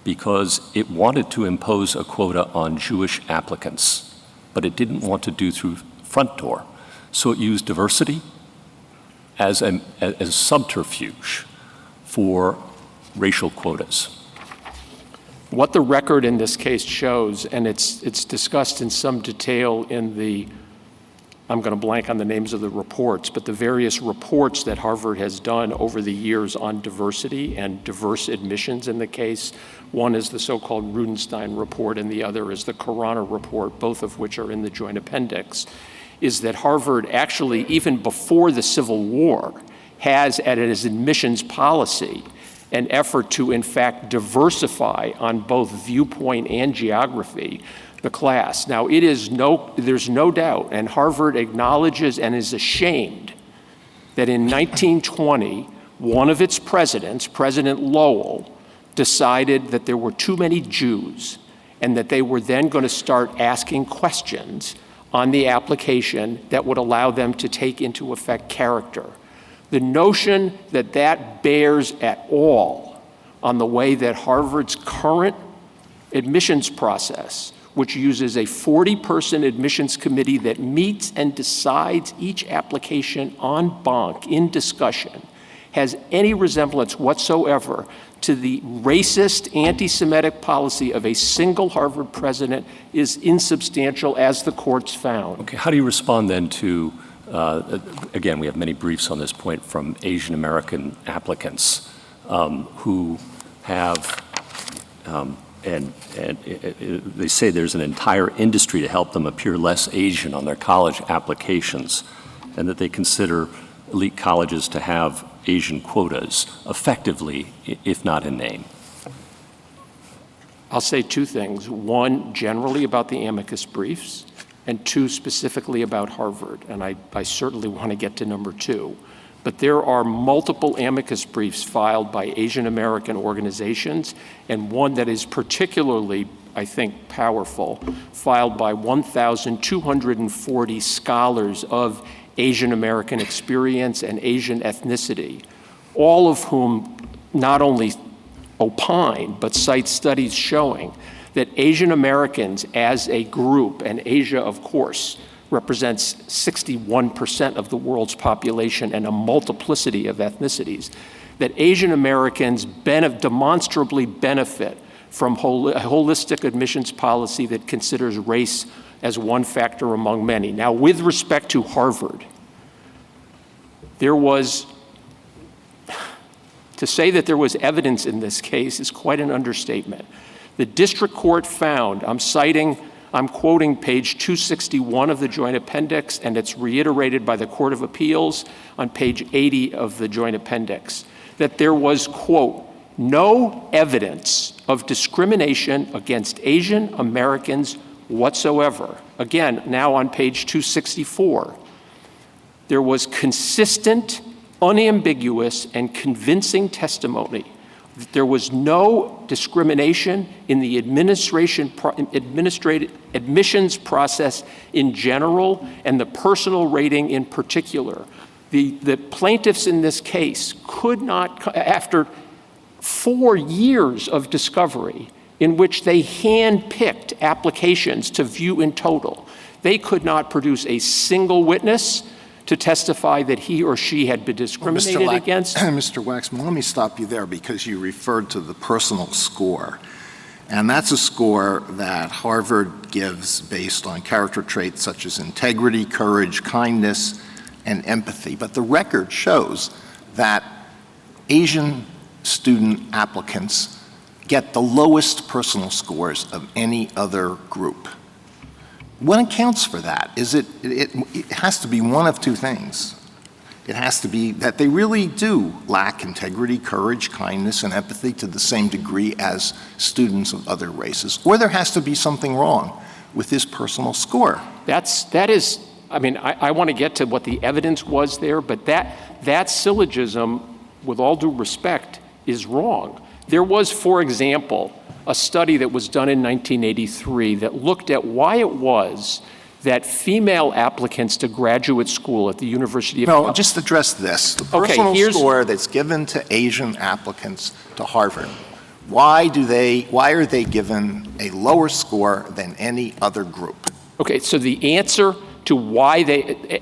S7: because it wanted to impose a quota on Jewish applicants, but it didn't want to do through front door. So it used diversity as a subterfuge for racial quotas.
S10: What the record in this case shows, and it's discussed in some detail in the, I'm going to blank on the names of the reports, but the various reports that Harvard has done over the years on diversity and diverse admissions in the case. One is the so-called Rudenstein report, and the other is the Corona report, both of which are in the joint appendix, is that Harvard actually, even before the Civil War, has at its admissions policy an effort to, in fact, diversify on both viewpoint and geography the class. Now, there's no doubt, and Harvard acknowledges and is ashamed that in 1920, one of its presidents, President Lowell, decided that there were too many Jews and that they were then going to start asking questions on the application that would allow them to take into effect character. The notion that that bears at all on the way that Harvard's current admissions process, which uses a 40-person admissions committee that meets and decides each application en banc in discussion, has any resemblance whatsoever to the racist, anti-Semitic policy of a single Harvard president is insubstantial, as the courts found.
S7: Okay, how do you respond then to, again, we have many briefs on this point from Asian American applicants who have, and they say there's an entire industry to help them appear less Asian on their college applications, and that they consider elite colleges to have Asian quotas effectively, if not in name?
S10: I'll say two things. One, generally about the amicus briefs, and two, specifically about Harvard. And I certainly want to get to number two. But there are multiple amicus briefs filed by Asian American organizations, and one that is particularly, I think, powerful, filed by 1,240 scholars of Asian American experience and Asian ethnicity, all of whom not only opine, but cite studies showing that Asian Americans as a group, and Asia, of course, represents 61% of the world's population and a multiplicity of ethnicities, that Asian Americans demonstrably benefit from a holistic admissions policy that considers race as one factor among many. Now, with respect to Harvard, to say that there was evidence in this case is quite an understatement. The district court found, I'm quoting page 261 of the joint appendix, and it's reiterated by the Court of Appeals on page 80 of the joint appendix, that there was, quote, no evidence of discrimination against Asian Americans whatsoever. Again, now on page 264, there was consistent, unambiguous, and convincing testimony that there was no discrimination in the admissions process in general and the personal rating in particular. The plaintiffs in this case could not, after 4 years of discovery in which they hand-picked applications to view in total, they could not produce a single witness to testify that he or she had been discriminated against.
S9: Mr. Waxman, let me stop you there because you referred to the personal score. And that's a score that Harvard gives based on character traits such as integrity, courage, kindness, and empathy. But the record shows that Asian student applicants get the lowest personal scores of any other group. What accounts for that? It has to be one of two things. It has to be that they really do lack integrity, courage, kindness, and empathy to the same degree as students of other races, or there has to be something wrong with his personal score.
S10: I want to get to what the evidence was there, but that syllogism, with all due respect, is wrong. There was, for example, a study that was done in 1983 that looked at why it was that female applicants to graduate school at the University of...
S9: No, just address this. The personal score that's given to Asian applicants to Harvard, why are they given a lower score than any other group?
S10: Okay, so the answer to why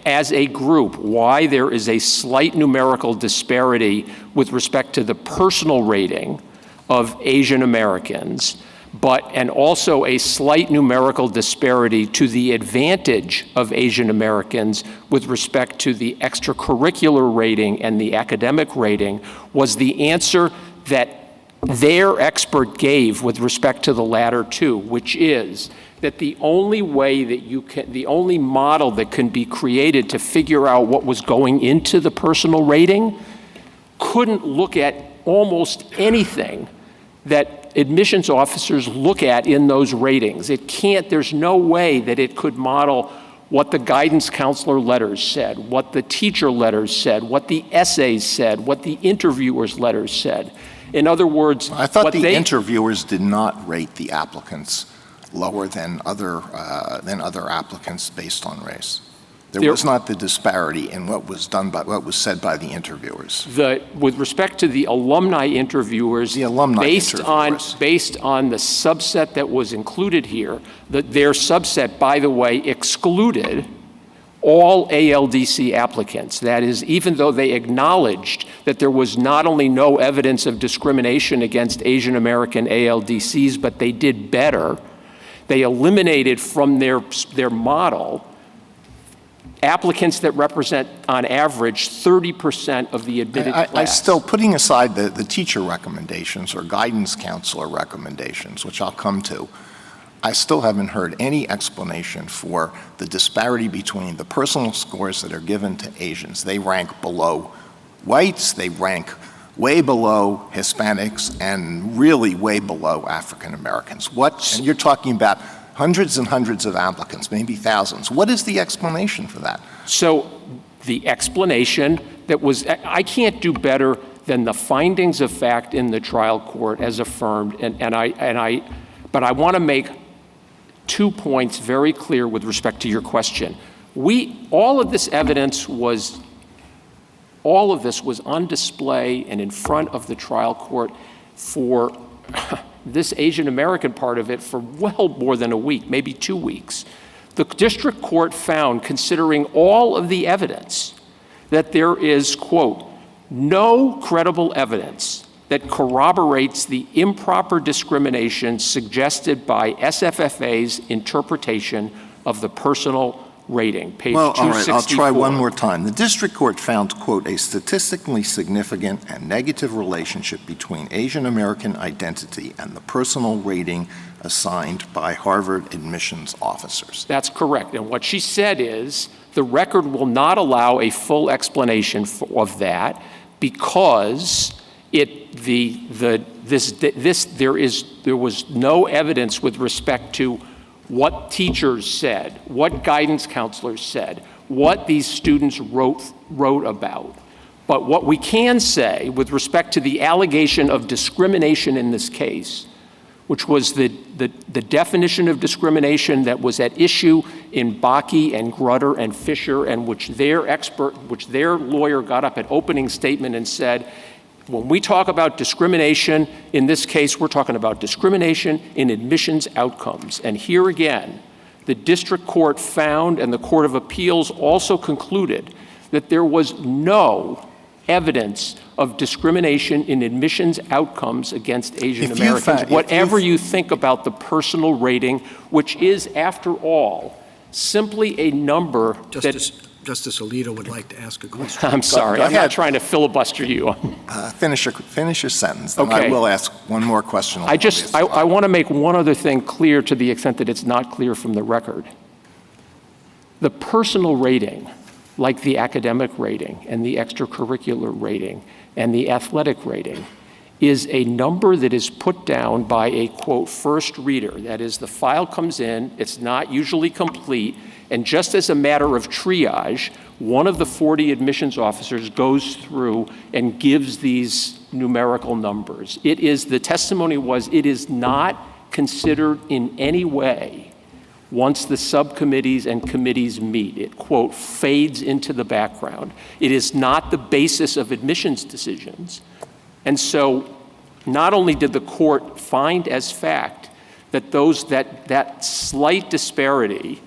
S10: as a group, why there is a slight numerical disparity with respect to the personal rating of Asian Americans, and also a slight numerical disparity to the advantage of Asian Americans with respect to the extracurricular rating and the academic rating, was the answer that their expert gave with respect to the latter two, which is that the only way that the only model that can be created to figure out what was going into the personal rating couldn't look at almost anything that admissions officers look at in those ratings. It can't, there's no way that it could model what the guidance counselor letters said, what the teacher letters said, what the essays said, what the interviewers' letters said. In other words,
S9: I thought the interviewers did not rate the applicants lower than other applicants based on race. There was not the disparity in what was said by the interviewers.
S10: With respect to the alumni interviewers, based on the subset that was included here, their subset, by the way, excluded all ALDC applicants. That is, even though they acknowledged that there was not only no evidence of discrimination against Asian American ALDCs, but they did better. They eliminated from their model applicants that represent, on average, 30% of the admitted class.
S9: I still, putting aside the teacher recommendations or guidance counselor recommendations, which I'll come to, I still haven't heard any explanation for the disparity between the personal scores that are given to Asians. They rank below whites, they rank way below Hispanics, and really way below African Americans. And you're talking about hundreds and hundreds of applicants, maybe thousands. What is the explanation for that?
S10: So the explanation I can't do better than the findings of fact in the trial court as affirmed, but I want to make 2 points very clear with respect to your question. All of this was on display and in front of the trial court for this Asian American part of it for well more than a week, maybe 2 weeks. The district court found, considering all of the evidence, that there is, quote, no credible evidence that corroborates the improper discrimination suggested by SFFA's interpretation of the personal rating, page 264.
S9: Well, all right, I'll try one more time. The district court found, quote, a statistically significant and negative relationship between Asian American identity and the personal rating assigned by Harvard admissions officers.
S10: That's correct. And what she said is the record will not allow a full explanation of that because there was no evidence with respect to what teachers said, what guidance counselors said, what these students wrote about. But what we can say with respect to the allegation of discrimination in this case, which was the definition of discrimination that was at issue in Bakke and Grutter and Fisher, and which their lawyer got up at opening statement and said, when we talk about discrimination, in this case, we're talking about discrimination in admissions outcomes. And here again, the district court found, and the Court of Appeals also concluded, that there was no evidence of discrimination in admissions outcomes against Asian Americans, whatever you think about the personal rating, which is, after all, simply a number
S1: Justice Alito would like to ask a question.
S10: I'm sorry. I'm not trying to filibuster you.
S9: Finish your sentence, then
S10: Okay.
S9: I will ask one more question.
S10: I want to make one other thing clear to the extent that it's not clear from the record. The personal rating, like the academic rating and the extracurricular rating and the athletic rating, is a number that is put down by a, quote, first reader. That is, the file comes in, it's not usually complete, and just as a matter of triage, one of the 40 admissions officers goes through and gives these numerical numbers. The testimony was, it is not considered in any way once the subcommittees and committees meet. It, quote, fades into the background. It is not the basis of admissions decisions. And so not only did the court find as fact that that slight disparity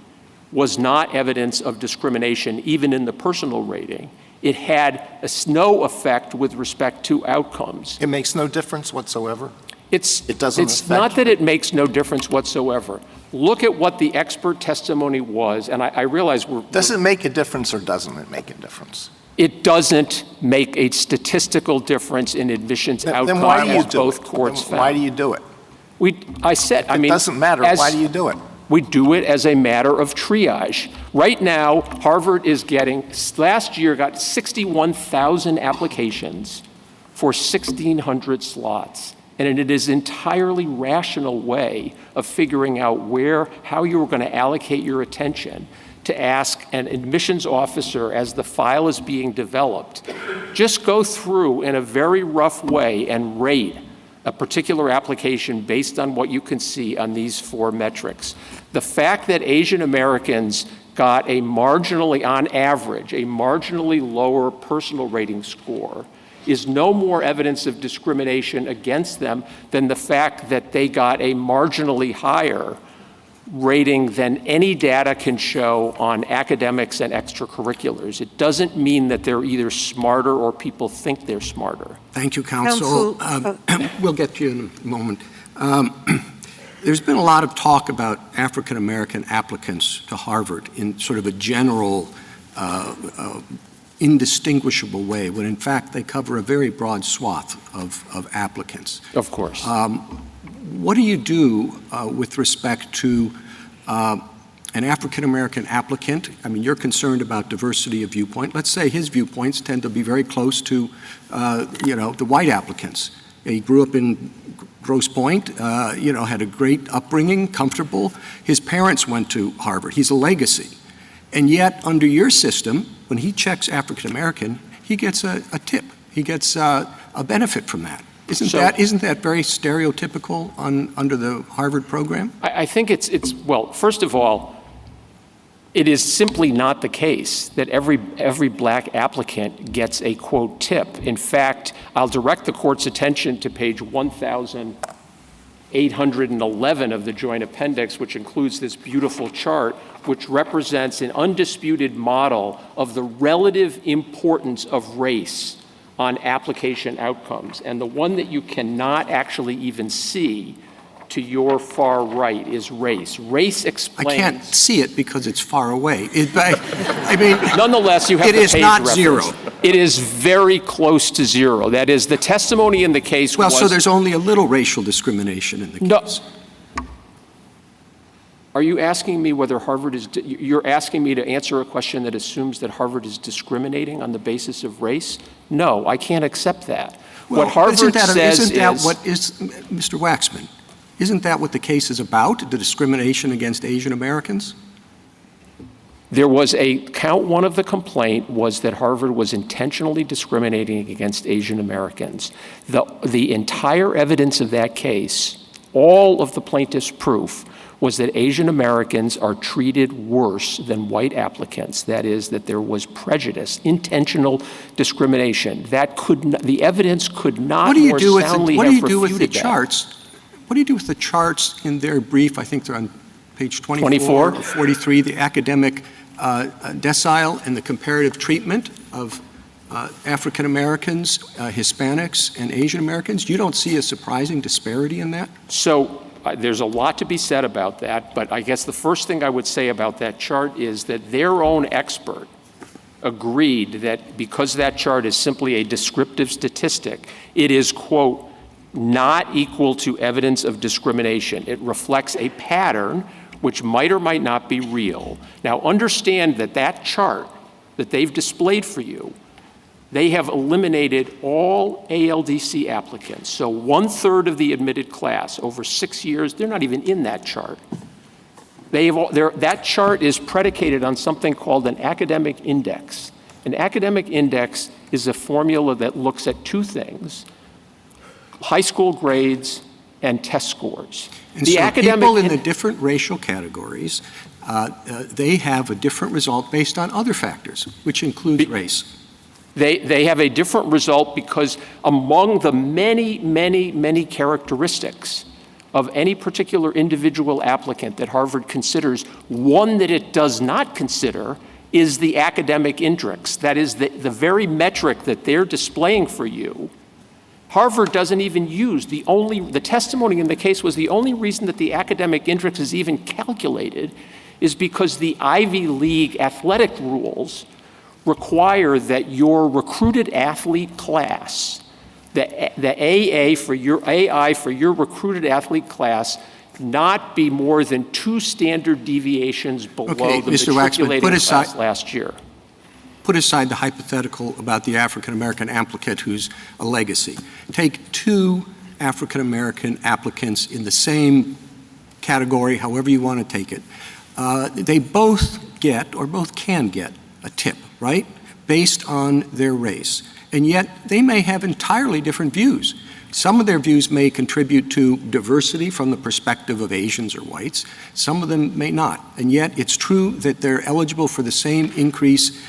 S10: was not evidence of discrimination, even in the personal rating, it had no effect with respect to outcomes.
S9: It makes no difference whatsoever?
S10: It's not that it makes no difference whatsoever. Look at what the expert testimony was, and I realize
S9: Does it make a difference or doesn't it make a difference?
S10: It doesn't make a statistical difference in admissions outcomes,
S9: Then why do you
S10: as both courts found.
S9: Why do you do it?
S10: I said,
S9: It doesn't matter. Why do you do it?
S10: We do it as a matter of triage. Right now, Harvard is last year got 61,000 applications for 1,600 slots. And it is an entirely rational way of figuring out how you're going to allocate your attention to ask an admissions officer as the file is being developed. Just go through in a very rough way and rate a particular application based on what you can see on these 4 metrics. The fact that Asian Americans got on average, a marginally lower personal rating score is no more evidence of discrimination against them than the fact that they got a marginally higher rating than any data can show on academics and extracurriculars. It doesn't mean that they're either smarter or people think they're smarter.
S1: Thank you, Counsel. We'll get to you in a moment. There's been a lot of talk about African-American applicants to Harvard in sort of a general, indistinguishable way, when in fact they cover a very broad swath of applicants.
S10: Of course.
S1: What do you do with respect to an African-American applicant? I mean, you're concerned about diversity of viewpoint. Let's say his viewpoints tend to be very close to, the white applicants. He grew up in Grosse Pointe, had a great upbringing, comfortable. His parents went to Harvard. He's a legacy. And yet, under your system, when he checks African-American, he gets a tip. He gets a benefit from that. Isn't that very stereotypical under the Harvard program?
S10: I think well, first of all, it is simply not the case that every black applicant gets a, quote, tip. In fact, I'll direct the court's attention to page 1,811 of the joint appendix, which includes this beautiful chart, which represents an undisputed model of the relative importance of race on application outcomes. And the one that you cannot actually even see to your far right is race. Race explains...
S1: I can't see it because it's far away.
S10: Nonetheless, you have the page reference.
S1: It is not zero.
S10: It is very close to zero. That is, the testimony in the case was...
S1: Well, so there's only a little racial discrimination in the case.
S10: No. Are you asking me whether Harvard is... You're asking me to answer a question that assumes that Harvard is discriminating on the basis of race? No, I can't accept that.
S1: Well,
S10: what Harvard says is...
S1: Mr. Waxman, isn't that what the case is about, the discrimination against Asian Americans?
S10: There was count one of the complaint was that Harvard was intentionally discriminating against Asian Americans. The entire evidence of that case, all of the plaintiff's proof, was that Asian Americans are treated worse than white applicants. That is, that there was prejudice, intentional discrimination. The evidence could not more soundly have refuted that.
S1: What do you do with the charts? What do you do with the charts in their brief? I think they're on page 24 or 43, the academic decile and the comparative treatment of African Americans, Hispanics, and Asian Americans. You don't see a surprising disparity in that?
S10: So there's a lot to be said about that, but I guess the first thing I would say about that chart is that their own expert agreed that because that chart is simply a descriptive statistic, it is, quote, not equal to evidence of discrimination. It reflects a pattern which might or might not be real. Now, understand that that chart that they've displayed for you, they have eliminated all ALDC applicants. So 1/3 of the admitted class over 6 years, they're not even in that chart. That chart is predicated on something called an academic index. An academic index is a formula that looks at two things: high school grades and test scores.
S1: And so people in the different racial categories, they have a different result based on other factors, which include race.
S10: They have a different result because among the many, many, many characteristics of any particular individual applicant that Harvard considers, one that it does not consider is the academic index. That is the very metric that they're displaying for you. Harvard doesn't even use the testimony in the case was the only reason that the academic index is even calculated is because the Ivy League athletic rules require that your recruited athlete class, the AI for your recruited athlete class, not be more than 2 standard deviations below
S1: Okay,
S10: the
S1: Mr. Waxman,
S10: matriculating class last year.
S1: Put aside the hypothetical about the African-American applicant who's a legacy. Take 2 African-American applicants in the same category, however you want to take it. They both get, or both can get, a tip, right, based on their race. And yet they may have entirely different views. Some of their views may contribute to diversity from the perspective of Asians or whites. Some of them may not. And yet it's true that they're eligible for the same increase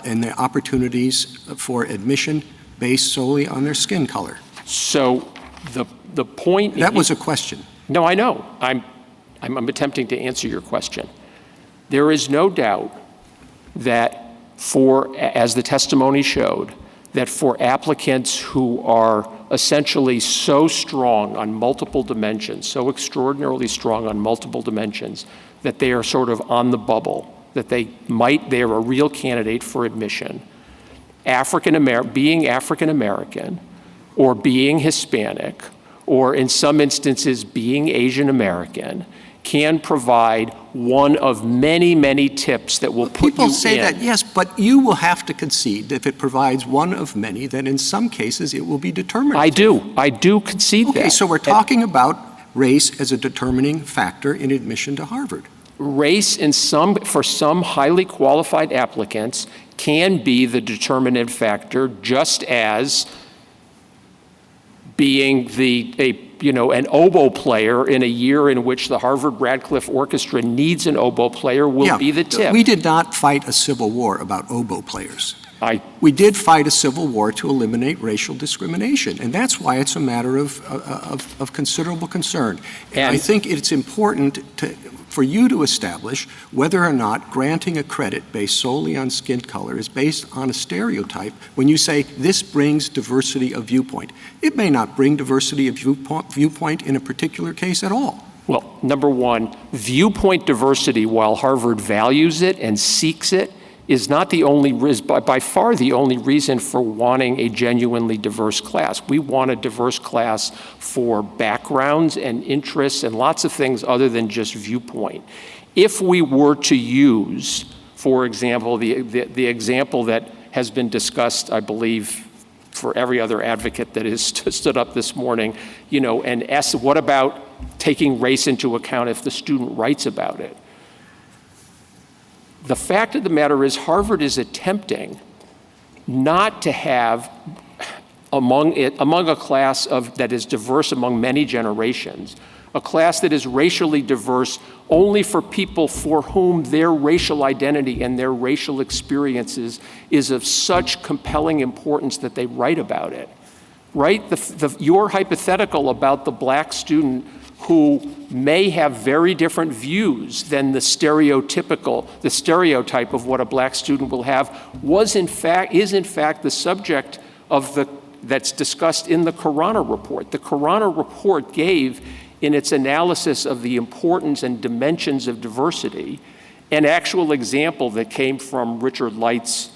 S1: in their opportunities for admission based solely on their skin color.
S10: So the point—
S1: That was a question.
S10: No, I know. I'm attempting to answer your question. There is no doubt that as the testimony showed, that for applicants who are essentially so strong on multiple dimensions, so extraordinarily strong on multiple dimensions, that they are sort of on the bubble, that they are a real candidate for admission, being African-American, or being Hispanic, or in some instances being Asian American, can provide one of many, many tips that will put you in.
S1: People say that, yes, but you will have to concede that if it provides one of many, that in some cases it will be determinative.
S10: I do concede that.
S1: Okay, so we're talking about race as a determining factor in admission to Harvard.
S10: Race for some highly qualified applicants can be the determinant factor, just as being an oboe player in a year in which the Harvard-Radcliffe Orchestra needs an oboe player will be the tip.
S1: We did not fight a civil war about oboe players. We did fight a civil war to eliminate racial discrimination, and that's why it's a matter of considerable concern. And I think it's important for you to establish whether or not granting a credit based solely on skin color is based on a stereotype when you say this brings diversity of viewpoint. It may not bring diversity of viewpoint in a particular case at all.
S10: Well, number one, viewpoint diversity, while Harvard values it and seeks it, is not by far the only reason for wanting a genuinely diverse class. We want a diverse class for backgrounds and interests and lots of things other than just viewpoint. If we were to use, for example, the example that has been discussed, I believe, for every other advocate that has stood up this morning, and what about taking race into account if the student writes about it? The fact of the matter is Harvard is attempting not to have among a class that is diverse among many generations, a class that is racially diverse only for people for whom their racial identity and their racial experiences is of such compelling importance that they write about it. Right? Your hypothetical about the black student who may have very different views than the stereotype of what a black student will have is in fact the subject that's discussed in the Corona report. The Corona report gave, in its analysis of the importance and dimensions of diversity, an actual example that came from Richard Light's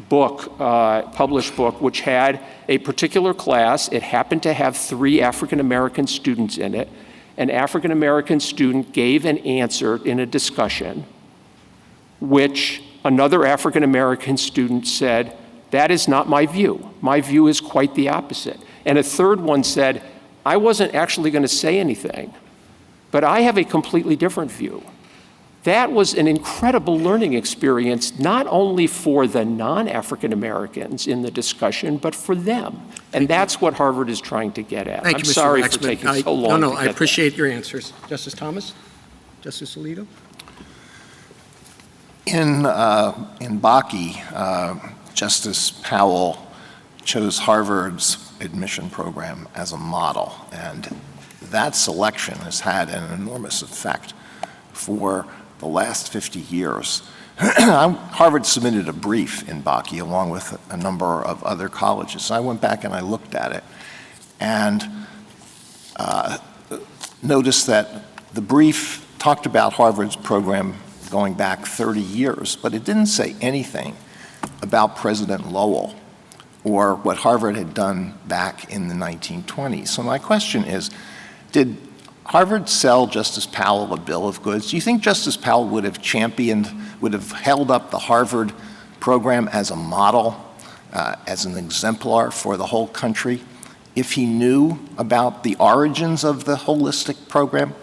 S10: book, published book, which had a particular class. It happened to have 3 African-American students in it. An African-American student gave an answer in a discussion, which another African-American student said, "That is not my view. My view is quite the opposite." And a third one said, "I wasn't actually going to say anything, but I have a completely different view." That was an incredible learning experience, not only for the non-African Americans in the discussion, but for them. And that's what Harvard is trying to get at.
S1: Thank
S10: I'm
S1: you, Mr.
S10: sorry
S1: Waxman.
S10: for taking so long.
S1: No, I appreciate your answers. Justice Thomas? Justice Alito?
S9: In Bakke, Justice Powell chose Harvard's admission program as a model, and that selection has had an enormous effect for the last 50 years. Harvard submitted a brief in Bakke along with a number of other colleges. So I went back and I looked at it and noticed that the brief talked about Harvard's program going back 30 years, but it didn't say anything about President Lowell or what Harvard had done back in the 1920s. So my question is, did Harvard sell Justice Powell a bill of goods. Do you think Justice Powell would have held up the Harvard program as a model, as an exemplar for the whole country, if he knew about the origins of the holistic program?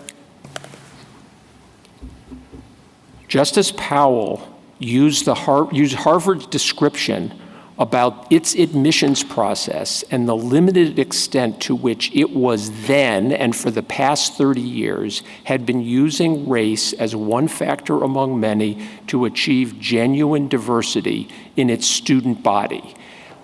S10: Justice Powell used Harvard's description about its admissions process and the limited extent to which it was then, and for the past 30 years, had been using race as one factor among many to achieve genuine diversity in its student body.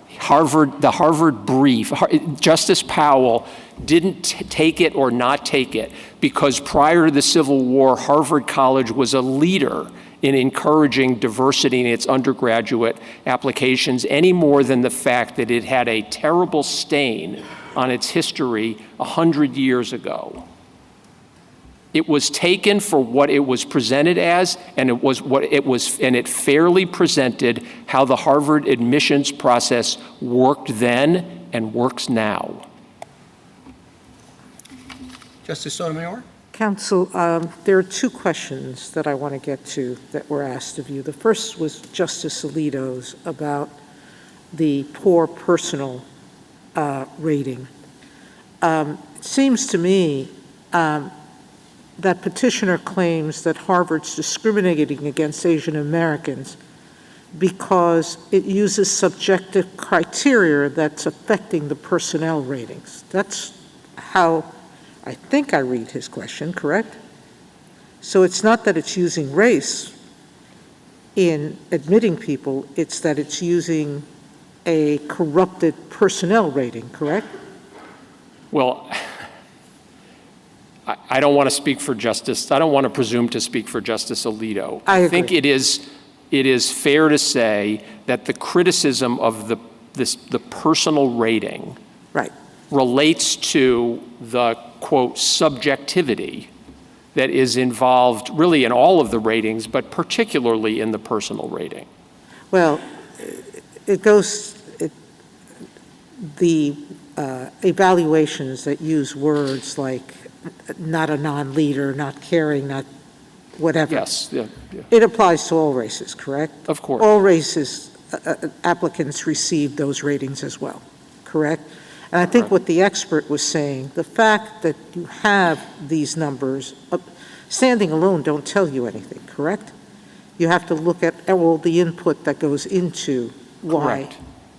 S10: The Harvard brief, Justice Powell didn't take it or not take it because prior to the Civil War, Harvard College was a leader in encouraging diversity in its undergraduate applications any more than the fact that it had a terrible stain on its history 100 years ago. It was taken for what it was presented as, and it fairly presented how the Harvard admissions process worked then and works now.
S1: Justice Sotomayor?
S6: Counsel, there are two questions that I want to get to that were asked of you. The first was Justice Alito's about the poor personal rating. It seems to me that petitioner claims that Harvard's discriminating against Asian Americans because it uses subjective criteria that's affecting the personnel ratings. That's how I think I read his question, correct? So it's not that it's using race in admitting people, it's that it's using a corrupted personnel rating, correct?
S10: Well, I don't want to speak for Justice. I don't want to presume to speak for Justice Alito.
S6: I
S10: think it is fair to say that the criticism of the personal rating relates to the, quote, subjectivity that is involved really in all of the ratings, but particularly in the personal rating.
S6: Well, the evaluations that use words like not a non-leader, not caring, not whatever.
S10: Yes. Yeah.
S6: It applies to all races, correct?
S10: Of course.
S6: All races, applicants receive those ratings as well, correct? And I think what the expert was saying, the fact that you have these numbers, standing alone don't tell you anything, correct? You have to look at all the input that goes into why.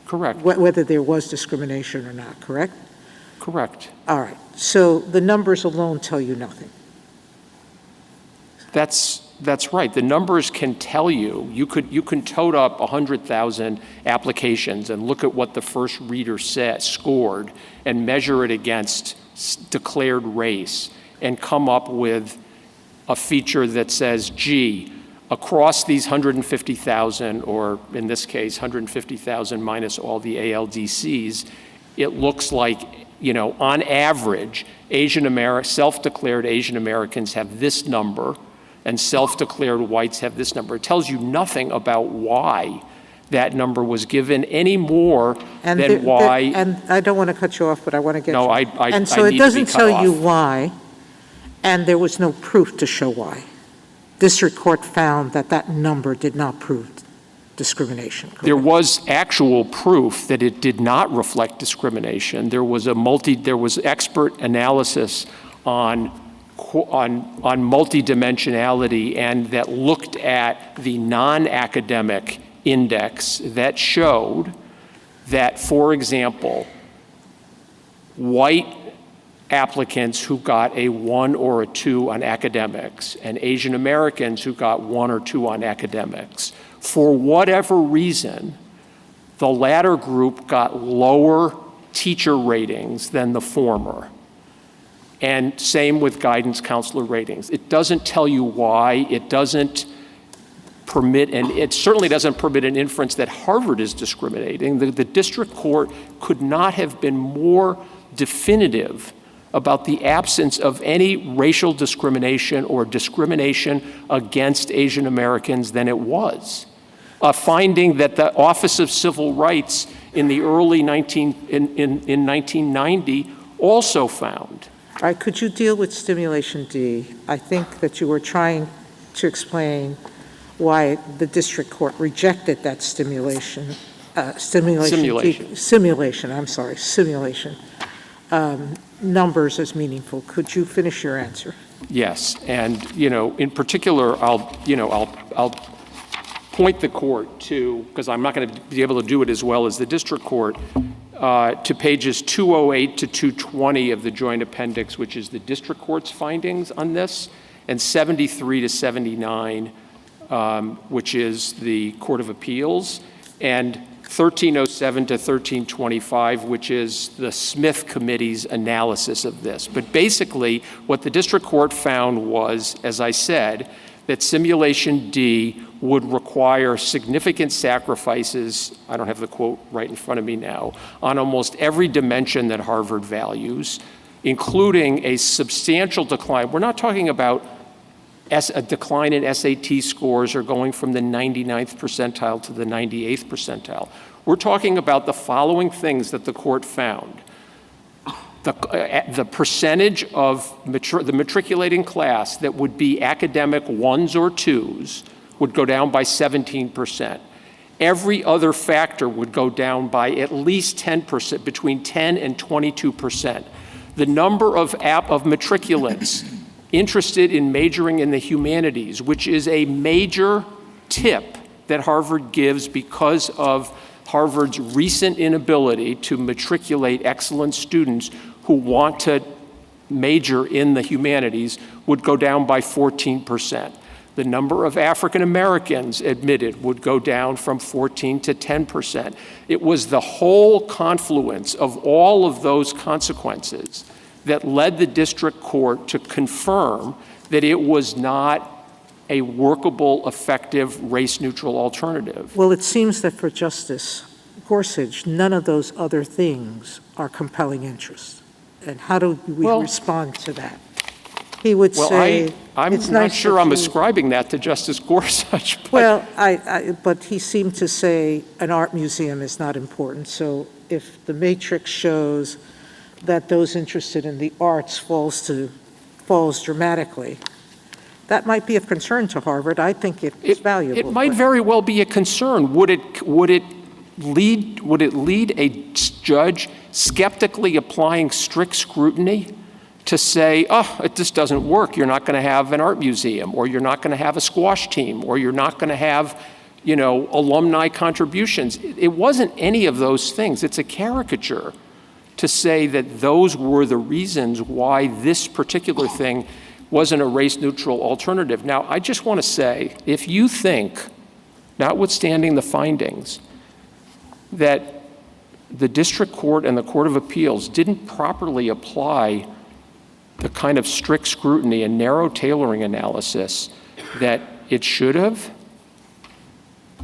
S10: Correct.
S6: Whether there was discrimination or not, correct?
S10: Correct.
S6: All right. So the numbers alone tell you nothing.
S10: That's right. The numbers can tell you. You can tote up 100,000 applications and look at what the first reader scored and measure it against declared race and come up with a feature that says, gee, across these 150,000, or in this case, 150,000 minus all the ALDCs, it looks like, on average, self-declared Asian Americans have this number, and self-declared whites have this number. It tells you nothing about why that number was given any more than why.
S6: And I don't want to cut you off, but I want to get
S10: No,
S6: you.
S10: And
S6: so it doesn't tell you
S10: off.
S6: why, and there was no proof to show why. District Court found that number did not prove discrimination. Correct?
S10: There was actual proof that it did not reflect discrimination. There was expert analysis on multidimensionality, and that looked at the non-academic index that showed that, for example, white applicants who got a 1 or a 2 on academics and Asian Americans who got 1 or 2 on academics, for whatever reason, the latter group got lower teacher ratings than the former. And same with guidance counselor ratings. It doesn't tell you why. It doesn't permit, and it certainly doesn't permit an inference that Harvard is discriminating. The district court could not have been more definitive about the absence of any racial discrimination or discrimination against Asian Americans than it was. A finding that the Office of Civil Rights in the early in 1990 also found.
S6: All right, could you deal with stimulation D? I think that you were trying to explain why the district court rejected that simulation, numbers as meaningful. Could you finish your answer?
S10: Yes, and, in particular, I'll point the court to, because I'm not going to be able to do it as well as the district court, to pages 208 to 220 of the joint appendix, which is the district court's findings on this, and 73 to 79, which is the Court of Appeals, and 1307 to 1325, which is the Smith Committee's analysis of this. But basically, what the district court found was, as I said, that simulation D would require significant sacrifices, I don't have the quote right in front of me now, on almost every dimension that Harvard values, including a substantial decline. We're not talking about a decline in SAT scores or going from the 99th percentile to the 98th percentile. We're talking about the following things that the court found. The percentage of the matriculating class that would be academic ones or twos would go down by 17%. Every other factor would go down by at least 10%, between 10 and 22%. The number of matriculants interested in majoring in the humanities, which is a major tip that Harvard gives because of Harvard's recent inability to matriculate excellent students who want to major in the humanities, would go down by 14%. The number of African Americans admitted would go down from 14 to 10%. It was the whole confluence of all of those consequences that led the district court to confirm that it was not a workable, effective, race-neutral alternative.
S6: Well, it seems that for Justice Gorsuch, none of those other things are compelling interest. And how do we respond to that? He would say,
S10: I'm
S6: it's
S10: not
S6: nice
S10: sure
S6: that
S10: I'm
S6: you-
S10: ascribing that to Justice Gorsuch. But
S6: Well, but he seemed to say an art museum is not important. So if the matrix shows that those interested in the arts falls dramatically, that might be of concern to Harvard. I think it's valuable.
S10: it might
S6: but-
S10: very well be a concern. Would it lead a judge skeptically applying strict scrutiny to say, it just doesn't work. You're not going to have an art museum, or you're not going to have a squash team, or you're not going to have, alumni contributions. It wasn't any of those things. It's a caricature to say that those were the reasons why this particular thing wasn't a race-neutral alternative. Now, I just want to say, if you think, notwithstanding the findings, that the district court and the Court of Appeals didn't properly apply the kind of strict scrutiny and narrow tailoring analysis that it should have,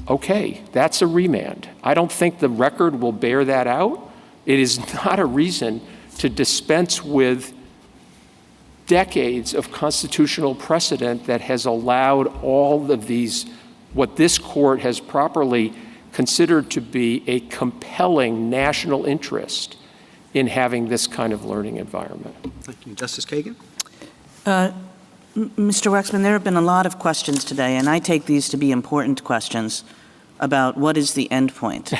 S10: okay, that's a remand. I don't think the record will bear that out. It is not a reason to dispense with decades of constitutional precedent that has allowed all of these, what this court has properly considered to be a compelling national interest in having this kind of learning environment.
S1: Thank you. Justice Kagan?
S4: Mr. Waxman, there have been a lot of questions today, and I take these to be important questions about what is the end point.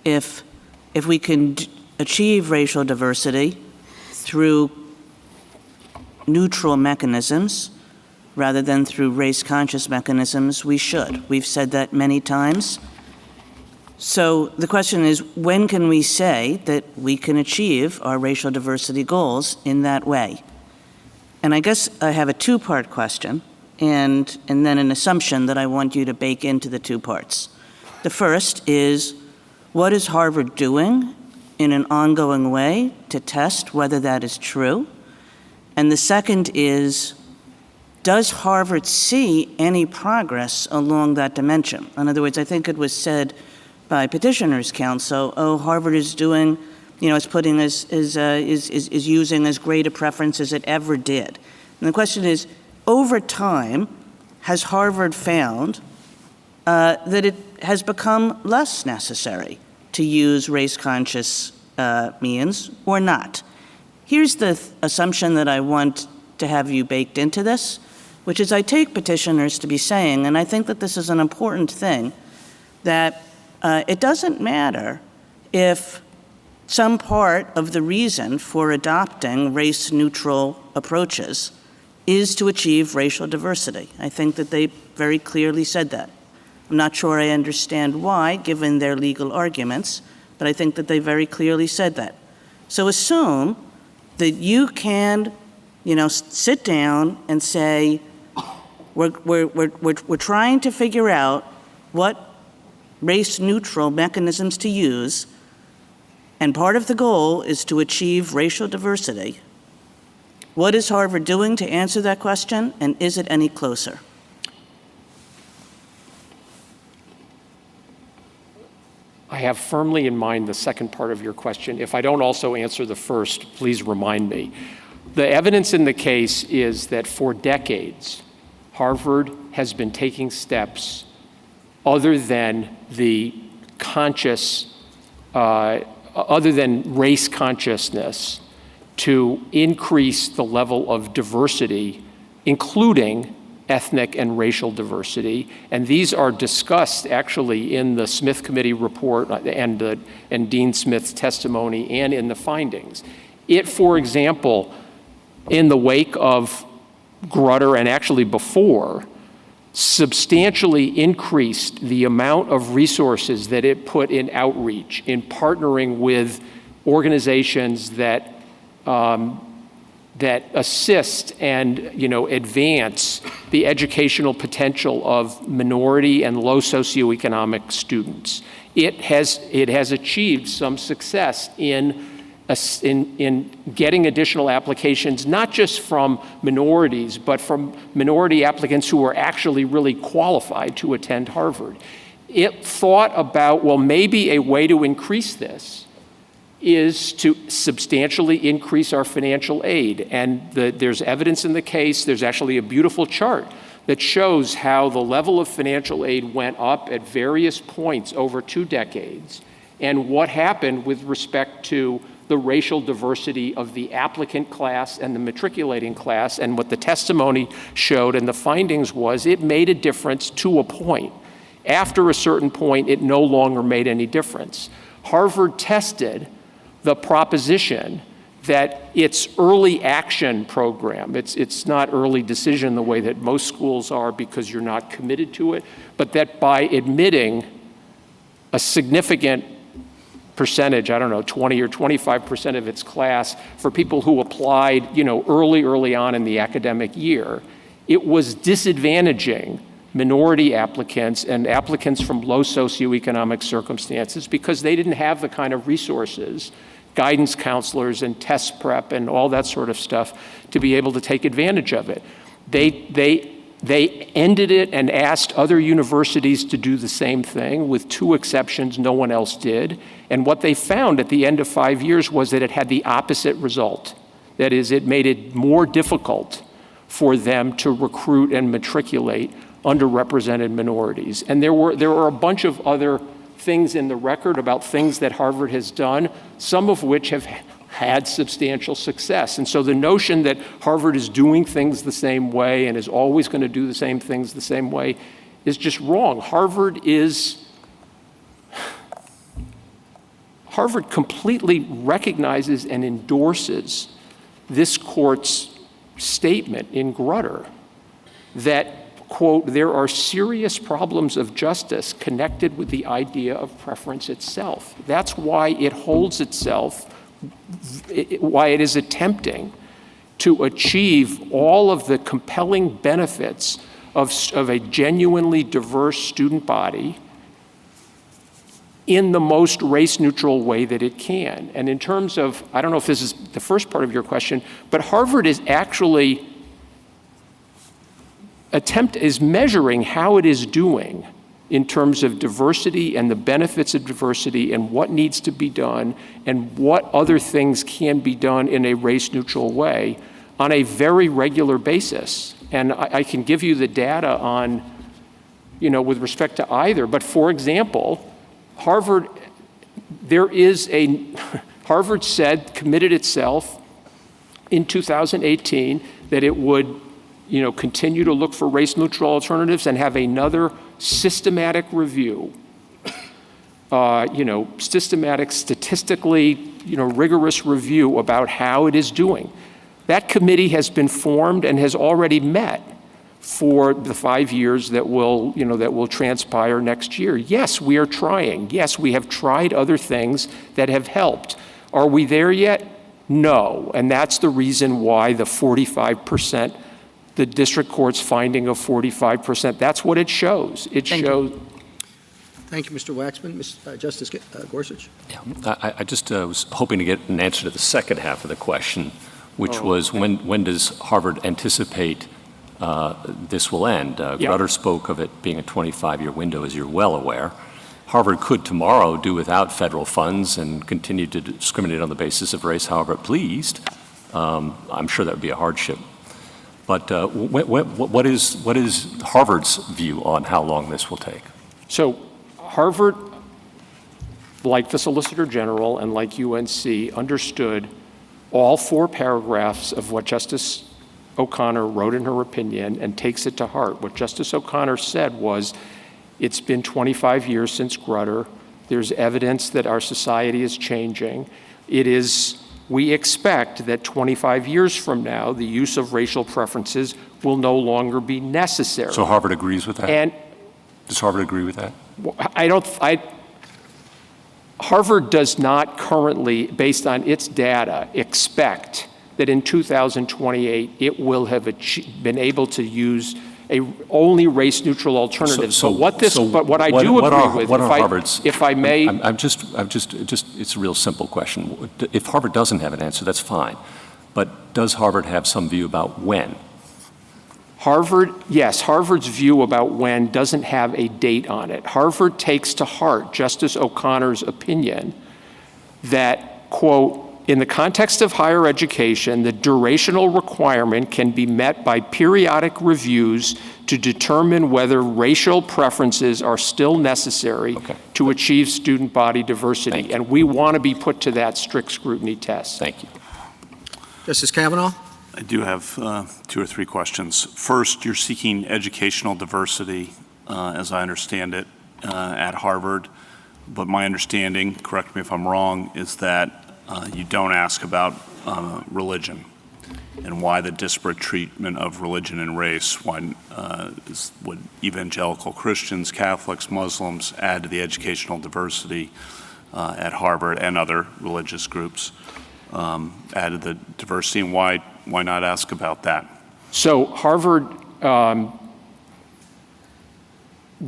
S4: If we can achieve racial diversity through neutral mechanisms rather than through race-conscious mechanisms, we should. We've said that many times. So the question is, when can we say that we can achieve our racial diversity goals in that way? And I guess I have a two-part question and then an assumption that I want you to bake into the two parts. The first is, what is Harvard doing in an ongoing way to test whether that is true? And the second is, does Harvard see any progress along that dimension? In other words, I think it was said by petitioners' counsel, Harvard is doing, is putting is using as great a preference as it ever did. And the question is, over time, has Harvard found that it has become less necessary to use race-conscious means or not? Here's the assumption that I want to have you baked into this, which is I take petitioners to be saying, and I think that this is an important thing, that it doesn't matter if some part of the reason for adopting race-neutral approaches is to achieve racial diversity. I think that they very clearly said that. I'm not sure I understand why, given their legal arguments, but I think that they very clearly said that. So assume that you can, sit down and say, we're trying to figure out what race-neutral mechanisms to use, and part of the goal is to achieve racial diversity. What is Harvard doing to answer that question, and is it any closer?
S10: I have firmly in mind the second part of your question. If I don't also answer the first, please remind me. The evidence in the case is that for decades, Harvard has been taking steps other than other than race consciousness to increase the level of diversity, including ethnic and racial diversity. And these are discussed actually in the Smith Committee report and Dean Smith's testimony and in the findings. It, for example, in the wake of Grutter and actually before, substantially increased the amount of resources that it put in outreach, in partnering with organizations that assist and advance the educational potential of minority and low socioeconomic students. It has achieved some success in getting additional applications, not just from minorities, but from minority applicants who are actually really qualified to attend Harvard. It thought about, well, maybe a way to increase this is to substantially increase our financial aid. And there's evidence in the case, there's actually a beautiful chart that shows how the level of financial aid went up at various points over 2 decades, and what happened with respect to the racial diversity of the applicant class and the matriculating class. And what the testimony showed and the findings was it made a difference to a point. After a certain point, it no longer made any difference. Harvard tested the proposition that its early action program, it's not early decision the way that most schools are because you're not committed to it, but that by admitting a significant percentage, 20 or 25% of its class for people who applied, early on in the academic year, it was disadvantaging minority applicants and applicants from low socioeconomic circumstances because they didn't have the kind of resources, guidance counselors and test prep and all that sort of stuff to be able to take advantage of it. They ended it and asked other universities to do the same thing. With 2 exceptions, no one else did. And what they found at the end of 5 years was that it had the opposite result. That is, it made it more difficult for them to recruit and matriculate underrepresented minorities. And there were a bunch of other things in the record about things that Harvard has done, some of which have had substantial success. And so the notion that Harvard is doing things the same way and is always going to do the same things the same way is just wrong. Harvard completely recognizes and endorses this court's statement in Grutter that, quote, there are serious problems of justice connected with the idea of preference itself. That's why it holds itself, why it is attempting to achieve all of the compelling benefits of a genuinely diverse student body in the most race-neutral way that it can. And in terms of, I don't know if this is the first part of your question, but Harvard is actually is measuring how it is doing in terms of diversity and the benefits of diversity and what needs to be done and what other things can be done in a race-neutral way on a very regular basis. And I can give you the data on, with respect to either. But for example, Harvard said, committed itself in 2018 that it would, continue to look for race-neutral alternatives and have another systematic review, systematic, statistically, rigorous review about how it is doing. That committee has been formed and has already met for the 5 years that will transpire next year. Yes, we are trying. Yes, we have tried other things that have helped. Are we there yet? No. And that's the reason why the 45%, the district court's finding of 45%, that's what it shows. It shows.
S1: Thank you, Mr. Waxman. Justice Gorsuch?
S7: Yeah, I just was hoping to get an answer to the second half of the question, which was when does Harvard anticipate this will end? Grutter spoke of it being a 25-year window, as you're well aware. Harvard could tomorrow do without federal funds and continue to discriminate on the basis of race however it pleased. I'm sure that would be a hardship. But what is Harvard's view on how long this will take?
S10: So Harvard, like the Solicitor General and like UNC, understood all 4 paragraphs of what Justice O'Connor wrote in her opinion and takes it to heart. What Justice O'Connor said was, it's been 25 years since Grutter. There's evidence that our society is changing. We expect that 25 years from now, the use of racial preferences will no longer be necessary.
S7: So Harvard agrees with that?
S10: And
S7: does Harvard agree with that?
S10: Harvard does not currently, based on its data, expect that in 2028 it will have been able to use only race-neutral alternatives. But what I do agree with, if I may,
S7: it's a real simple question. If Harvard doesn't have an answer, that's fine. But does Harvard have some view about when?
S10: Harvard's view about when doesn't have a date on it. Harvard takes to heart Justice O'Connor's opinion that, quote, in the context of higher education, the durational requirement can be met by periodic reviews to determine whether racial preferences are still necessary to achieve student body diversity. And we want to be put to that strict scrutiny test.
S7: Thank you.
S1: Justice Kavanaugh?
S8: I do have 2 or 3 questions. First, you're seeking educational diversity, as I understand it, at Harvard. But my understanding, correct me if I'm wrong, is that you don't ask about religion and why the disparate treatment of religion and race. Would evangelical Christians, Catholics, Muslims add to the educational diversity at Harvard and other religious groups? Added the diversity, and why not ask about that?
S10: So Harvard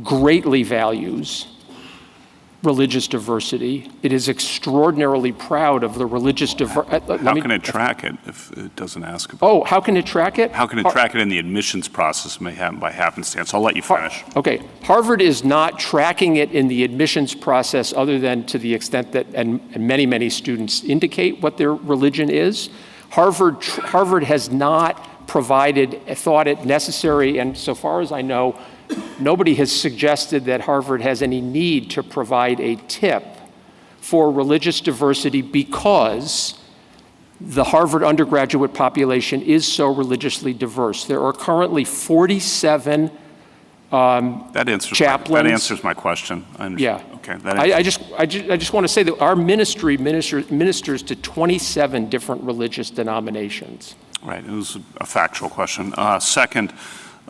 S10: greatly values religious diversity. It is extraordinarily proud of the religious diversity.
S8: How can it track it if it doesn't ask about it?
S10: How can it track it?
S8: How can it track it in the admissions process? It may happen by happenstance. I'll let you finish.
S10: Okay. Harvard is not tracking it in the admissions process other than to the extent that, and many, many students indicate what their religion is. Harvard has not thought it necessary, and so far as I know, nobody has suggested that Harvard has any need to provide a tip for religious diversity because the Harvard undergraduate population is so religiously diverse. There are currently 47 chaplains.
S8: That answers my question.
S10: Yeah.
S8: Okay.
S10: I just want to say that our ministry ministers to 27 different religious denominations.
S8: Right. It was a factual question. Second,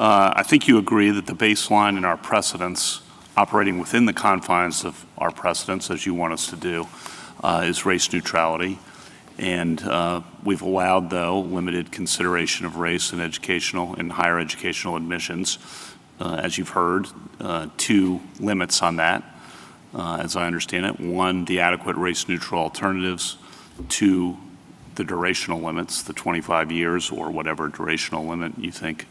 S8: I think you agree that the baseline in our precedents, operating within the confines of our precedents, as you want us to do, is race neutrality. And we've allowed, though, limited consideration of race in higher educational admissions. As you've heard, 2 limits on that, as I understand it. 1, the adequate race-neutral alternatives. 2, the durational limits, the 25 years or whatever durational limit you think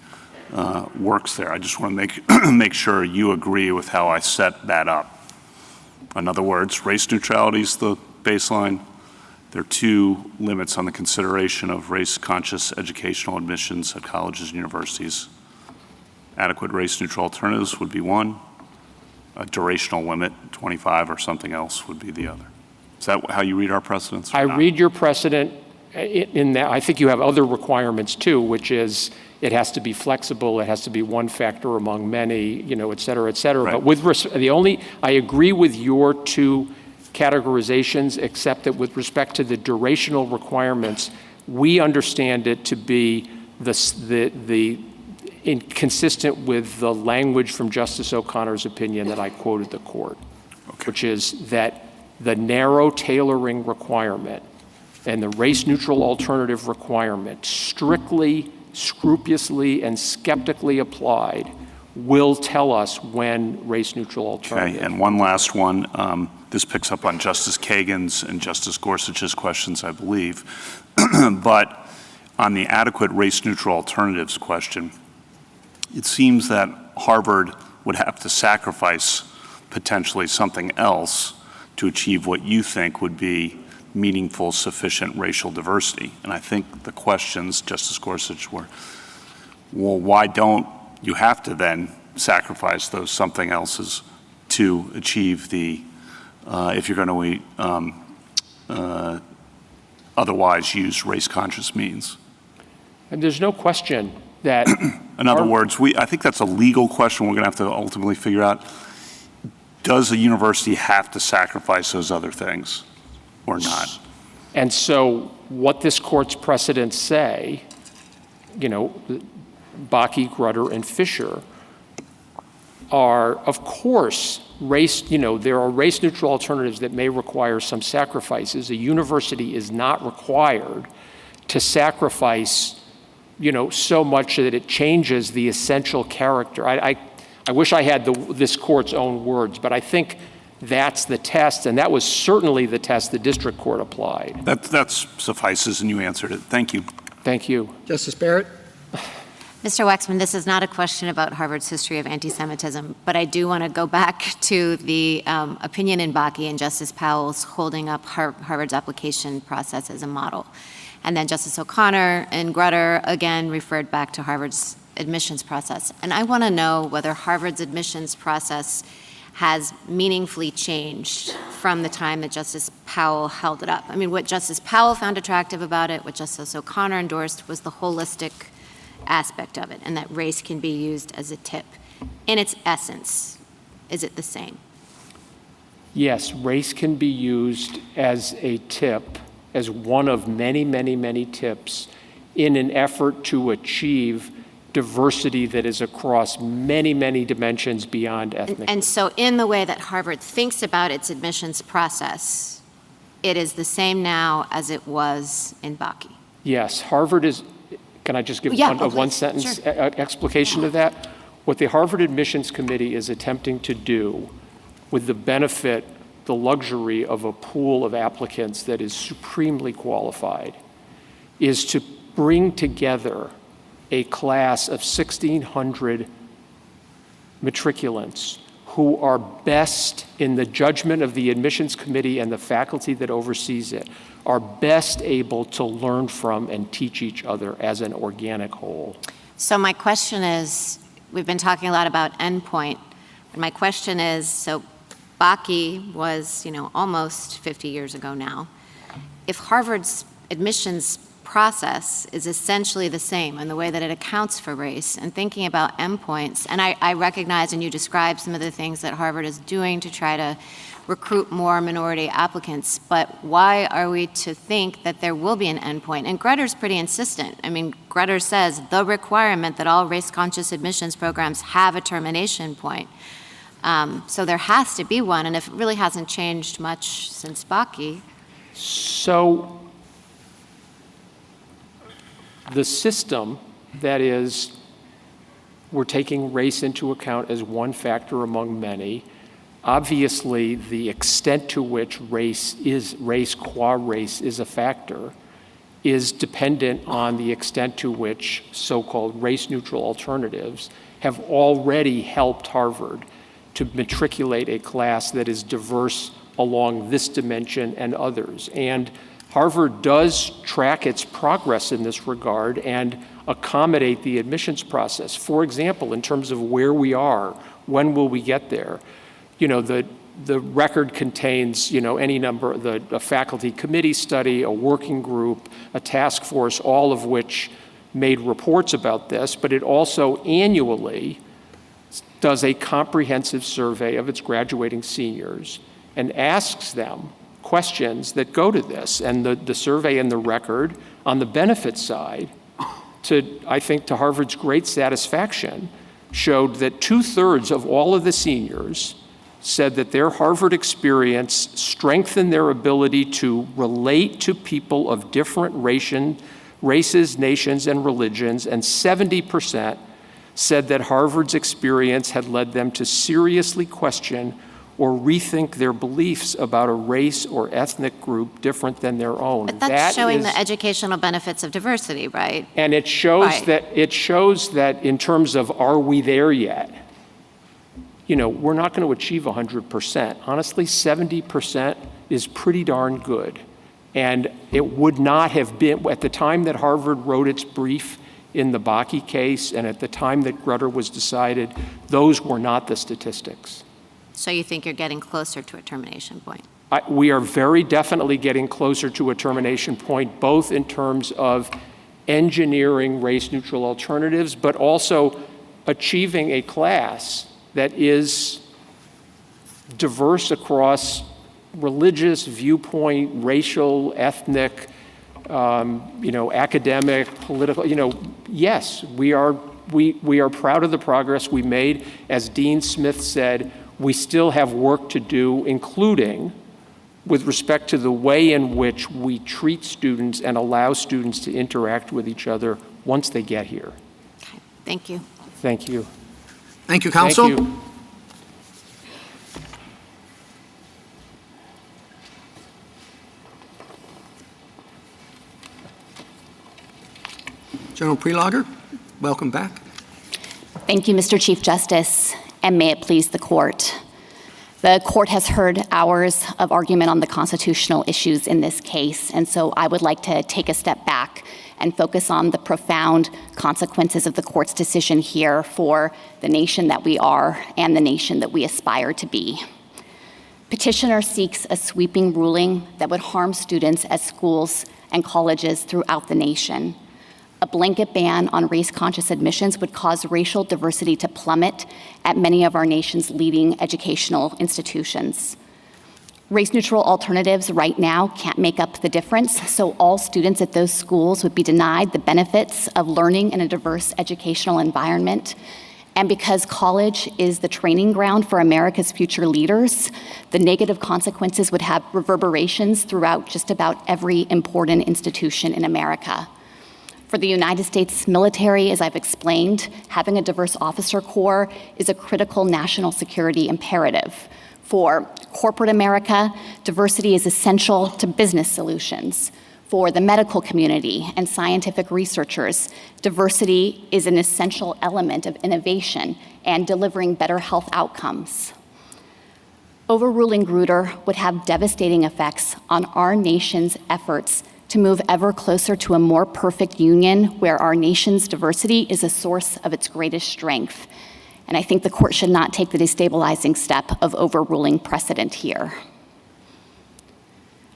S8: works there. I just want to make sure you agree with how I set that up. In other words, race neutrality is the baseline. There are 2 limits on the consideration of race-conscious educational admissions at colleges and universities. Adequate race-neutral alternatives would be 1. A durational limit, 25 or something else, would be the other. Is that how you read our precedents?
S10: I read your precedent in that, I think you have other requirements too, which is it has to be flexible, it has to be one factor among many, et cetera, et cetera.
S8: Right.
S10: But I agree with your two categorizations, except that with respect to the durational requirements, we understand it to be consistent with the language from Justice O'Connor's opinion that I quoted the court, which is that the narrow tailoring requirement and the race-neutral alternative requirement, strictly, scrupulously, and skeptically applied, will tell us when race-neutral alternative.
S8: Okay, and one last one. This picks up on Justice Kagan's and Justice Gorsuch's questions, I believe. But on the adequate race-neutral alternatives question, it seems that Harvard would have to sacrifice potentially something else to achieve what you think would be meaningful, sufficient racial diversity. And I think the questions, Justice Gorsuch, were, well, why don't you have to then sacrifice those something else's to achieve the, if you're going to otherwise use race-conscious means?
S10: And there's no question that...
S8: In other words, I think that's a legal question we're going to have to ultimately figure out. Does a university have to sacrifice those other things or not?
S10: And so what this court's precedents say, Bakke, Grutter, and Fisher are, of course, there are race-neutral alternatives that may require some sacrifices. A university is not required to sacrifice, so much that it changes the essential character. I wish I had this court's own words, but I think that's the test, and that was certainly the test the district court applied.
S8: That suffices, and you answered it. Thank you.
S10: Thank you.
S1: Justice Barrett?
S5: Mr. Waxman, this is not a question about Harvard's history of anti-Semitism, but I do want to go back to the opinion in Bakke and Justice Powell's holding up Harvard's application process as a model. And then Justice O'Connor and Grutter again referred back to Harvard's admissions process. And I want to know whether Harvard's admissions process has meaningfully changed from the time that Justice Powell held it up. I mean, what Justice Powell found attractive about it, what Justice O'Connor endorsed, was the holistic aspect of it, and that race can be used as a tip. In its essence, is it the same?
S10: Yes, race can be used as a tip, as one of many, many, many tips in an effort to achieve diversity that is across many, many dimensions beyond ethnic.
S5: And so in the way that Harvard thinks about its admissions process, it is the same now as it was in Bakke.
S10: Yes, Harvard is, can I just give one sentence explication to that? What the Harvard Admissions Committee is attempting to do with the benefit, the luxury of a pool of applicants that is supremely qualified, is to bring together a class of 1,600 matriculants who are best, in the judgment of the admissions committee and the faculty that oversees it, are best able to learn from and teach each other as an organic whole.
S5: So my question is, we've been talking a lot about endpoint, and my question is, so Bakke was, almost 50 years ago now. If Harvard's admissions process is essentially the same in the way that it accounts for race and thinking about endpoints, and I recognize and you describe some of the things that Harvard is doing to try to recruit more minority applicants, but why are we to think that there will be an endpoint? And Grutter's pretty insistent. I mean, Grutter says the requirement that all race-conscious admissions programs have a termination point. So there has to be one, and if it really hasn't changed much since Bakke.
S10: So the system, that is, we're taking race into account as one factor among many. Obviously, the extent to which race qua race is a factor is dependent on the extent to which so-called race-neutral alternatives have already helped Harvard to matriculate a class that is diverse along this dimension and others. And Harvard does track its progress in this regard and accommodate the admissions process. For example, in terms of where we are, when will we get there? The The record contains, any number, a faculty committee study, a working group, a task force, all of which made reports about this, but it also annually does a comprehensive survey of its graduating seniors and asks them questions that go to this. And the survey and the record on the benefit side, I think to Harvard's great satisfaction, showed that 2/3 of all of the seniors said that their Harvard experience strengthened their ability to relate to people of different races, nations, and religions, and 70% said that Harvard's experience had led them to seriously question or rethink their beliefs about a race or ethnic group different than their own.
S5: But that's showing the educational benefits of diversity, right?
S10: And it shows that in terms of, are we there yet? We're not going to achieve 100%. Honestly, 70% is pretty darn good. And it would not have been, at the time that Harvard wrote its brief in the Bakke case and at the time that Grutter was decided, those were not the statistics.
S5: So you think you're getting closer to a termination point?
S10: We are very definitely getting closer to a termination point, both in terms of engineering race-neutral alternatives, but also achieving a class that is diverse across religious, viewpoint, racial, ethnic, academic, political. Yes, we are proud of the progress we made. As Dean Smith said, we still have work to do, including with respect to the way in which we treat students and allow students to interact with each other once they get here.
S5: Okay. Thank you.
S10: Thank you.
S1: Thank you, counsel.
S10: Thank you.
S1: General Prelogger, welcome back.
S11: Thank you, Mr. Chief Justice, and may it please the court. The court has heard hours of argument on the constitutional issues in this case, and so I would like to take a step back and focus on the profound consequences of the court's decision here for the nation that we are and the nation that we aspire to be. Petitioner seeks a sweeping ruling that would harm students at schools and colleges throughout the nation. A blanket ban on race-conscious admissions would cause racial diversity to plummet at many of our nation's leading educational institutions. Race-neutral alternatives right now can't make up the difference, so all students at those schools would be denied the benefits of learning in a diverse educational environment. And because college is the training ground for America's future leaders, the negative consequences would have reverberations throughout just about every important institution in America. For the United States military, as I've explained, having a diverse officer corps is a critical national security imperative. For corporate America, diversity is essential to business solutions. For the medical community and scientific researchers, diversity is an essential element of innovation and delivering better health outcomes. Overruling Grutter would have devastating effects on our nation's efforts to move ever closer to a more perfect union where our nation's diversity is a source of its greatest strength. And I think the court should not take the destabilizing step of overruling precedent here.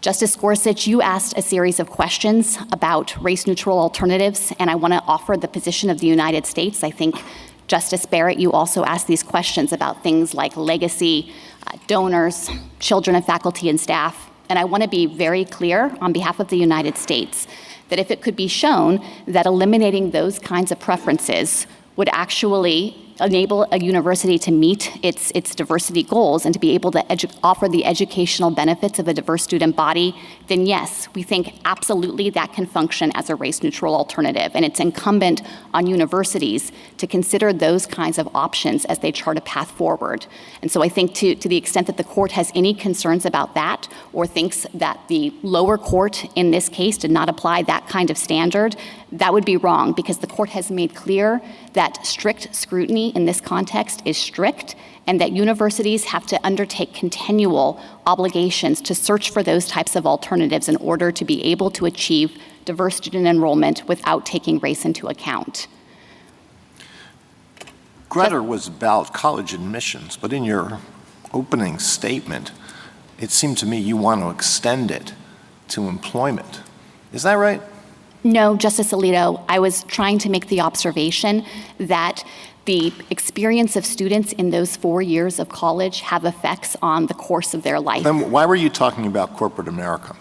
S11: Justice Gorsuch, you asked a series of questions about race-neutral alternatives, and I want to offer the position of the United States. I think, Justice Barrett, you also asked these questions about things like legacy, donors, children of faculty and staff. And I want to be very clear on behalf of the United States that if it could be shown that eliminating those kinds of preferences would actually enable a university to meet its diversity goals and to be able to offer the educational benefits of a diverse student body, then yes, we think absolutely that can function as a race-neutral alternative. And it's incumbent on universities to consider those kinds of options as they chart a path forward. And so I think to the extent that the court has any concerns about that or thinks that the lower court in this case did not apply that kind of standard, that would be wrong, because the court has made clear that strict scrutiny in this context is strict, and that universities have to undertake continual obligations to search for those types of alternatives in order to be able to achieve diverse student enrollment without taking race into account.
S9: Grutter was about college admissions, but in your opening statement, it seemed to me you want to extend it to employment. Is that right?
S11: No, Justice Alito, I was trying to make the observation that the experience of students in those 4 years of college have effects on the course of their life.
S9: Then why were you talking about corporate America?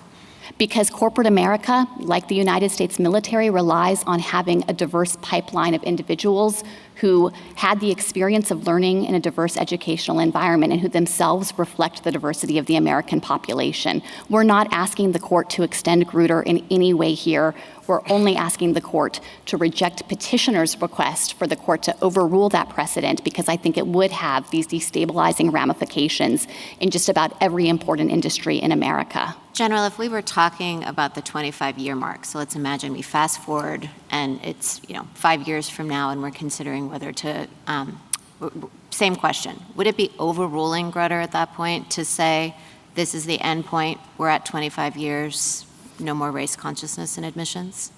S11: Because corporate America, like the United States military, relies on having a diverse pipeline of individuals who had the experience of learning in a diverse educational environment and who themselves reflect the diversity of the American population. We're not asking the court to extend Grutter in any way here. We're only asking the court to reject petitioner's request for the court to overrule that precedent, because I think it would have these destabilizing ramifications in just about every important industry in America.
S5: General, if we were talking about the 25-year mark, so let's imagine we fast forward and it's 5 years from now and we're considering whether to, same question, would it be overruling Grutter at that point to say this is the end point, we're at 25 years, no more race consciousness in admissions?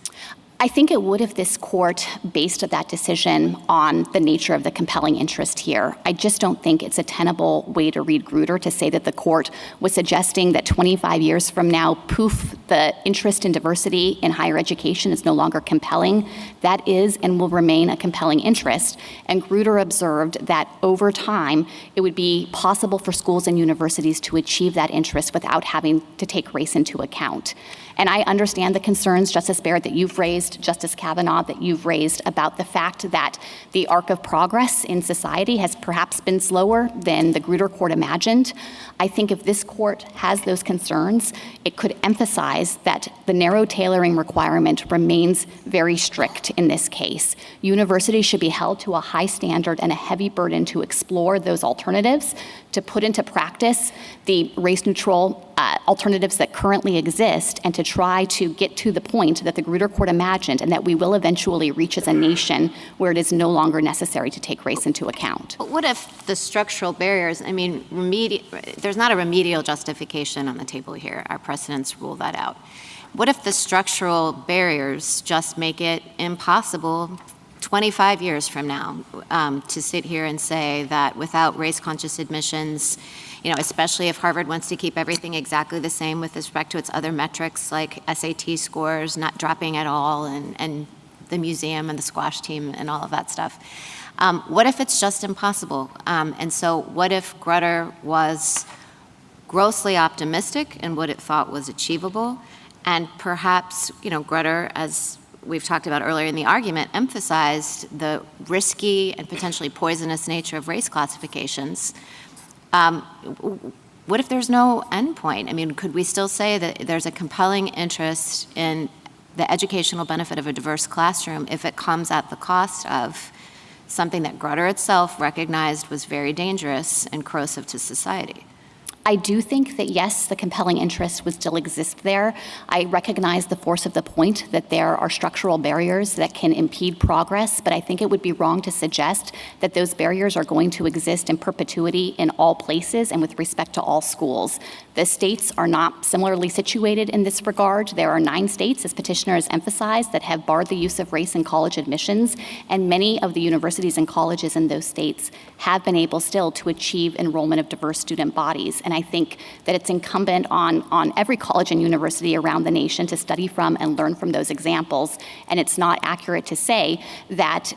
S11: I think it would if this court based that decision on the nature of the compelling interest here. I just don't think it's a tenable way to read Grutter to say that the court was suggesting that 25 years from now, poof, the interest in diversity in higher education is no longer compelling. That is and will remain a compelling interest. And Grutter observed that over time, it would be possible for schools and universities to achieve that interest without having to take race into account. And I understand the concerns, Justice Barrett, that you've raised, Justice Kavanaugh, that you've raised about the fact that the arc of progress in society has perhaps been slower than the Grutter court imagined. I think if this court has those concerns, it could emphasize that the narrow tailoring requirement remains very strict in this case. Universities should be held to a high standard and a heavy burden to explore those alternatives, to put into practice the race-neutral alternatives that currently exist, and to try to get to the point that the Grutter court imagined and that we will eventually reach as a nation where it is no longer necessary to take race into account.
S5: But what if the structural barriers, there's not a remedial justification on the table here. Our precedents rule that out. What if the structural barriers just make it impossible 25 years from now to sit here and say that without race-conscious admissions, especially if Harvard wants to keep everything exactly the same with respect to its other metrics like SAT scores not dropping at all and the museum and the squash team and all of that stuff. What if it's just impossible? And so what if Grutter was grossly optimistic in what it thought was achievable, and perhaps, Grutter, as we've talked about earlier in the argument, emphasized the risky and potentially poisonous nature of race classifications. What if there's no endpoint? Could we still say that there's a compelling interest in the educational benefit of a diverse classroom if it comes at the cost of something that Grutter itself recognized was very dangerous and corrosive to society?
S11: I do think that, yes, the compelling interest would still exist there. I recognize the force of the point that there are structural barriers that can impede progress, but I think it would be wrong to suggest that those barriers are going to exist in perpetuity in all places and with respect to all schools. The states are not similarly situated in this regard. There are 9 states, as petitioners emphasized, that have barred the use of race in college admissions, and many of the universities and colleges in those states have been able still to achieve enrollment of diverse student bodies. And I think that it's incumbent on every college and university around the nation to study from and learn from those examples. And it's not accurate to say that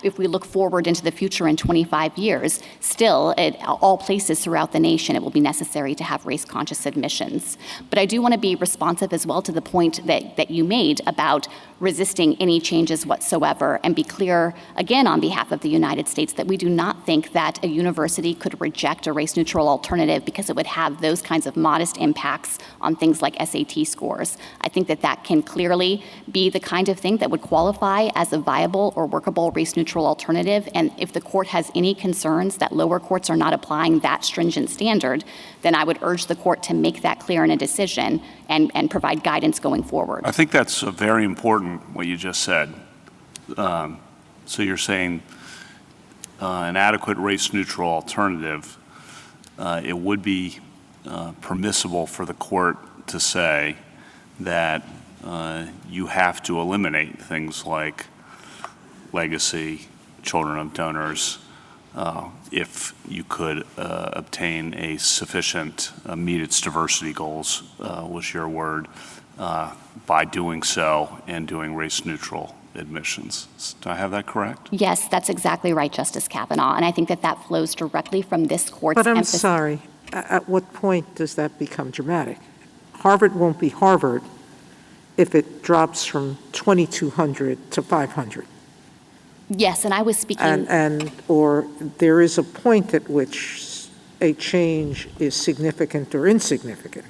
S11: if we look forward into the future in 25 years, still at all places throughout the nation, it will be necessary to have race-conscious admissions. But I do want to be responsive as well to the point that you made about resisting any changes whatsoever, and be clear again on behalf of the United States that we do not think that a university could reject a race-neutral alternative because it would have those kinds of modest impacts on things like SAT scores. I think that can clearly be the kind of thing that would qualify as a viable or workable race-neutral alternative. And if the court has any concerns that lower courts are not applying that stringent standard, then I would urge the court to make that clear in a decision and provide guidance going forward.
S8: I think that's very important, what you just said. So you're saying an adequate race-neutral alternative, it would be permissible for the court to say that you have to eliminate things like legacy, children of donors, if you could obtain a sufficient, meet its diversity goals, was your word, by doing so and doing race-neutral admissions. Do I have that correct?
S11: Yes, that's exactly right, Justice Kavanaugh, and I think that that flows directly from this court's
S6: But I'm
S11: emphasis.
S6: sorry, at what point does that become dramatic? Harvard won't be Harvard if it drops from 2,200 to 500.
S11: Yes, and I was speaking.
S6: Or there is a point at which a change is significant or insignificant.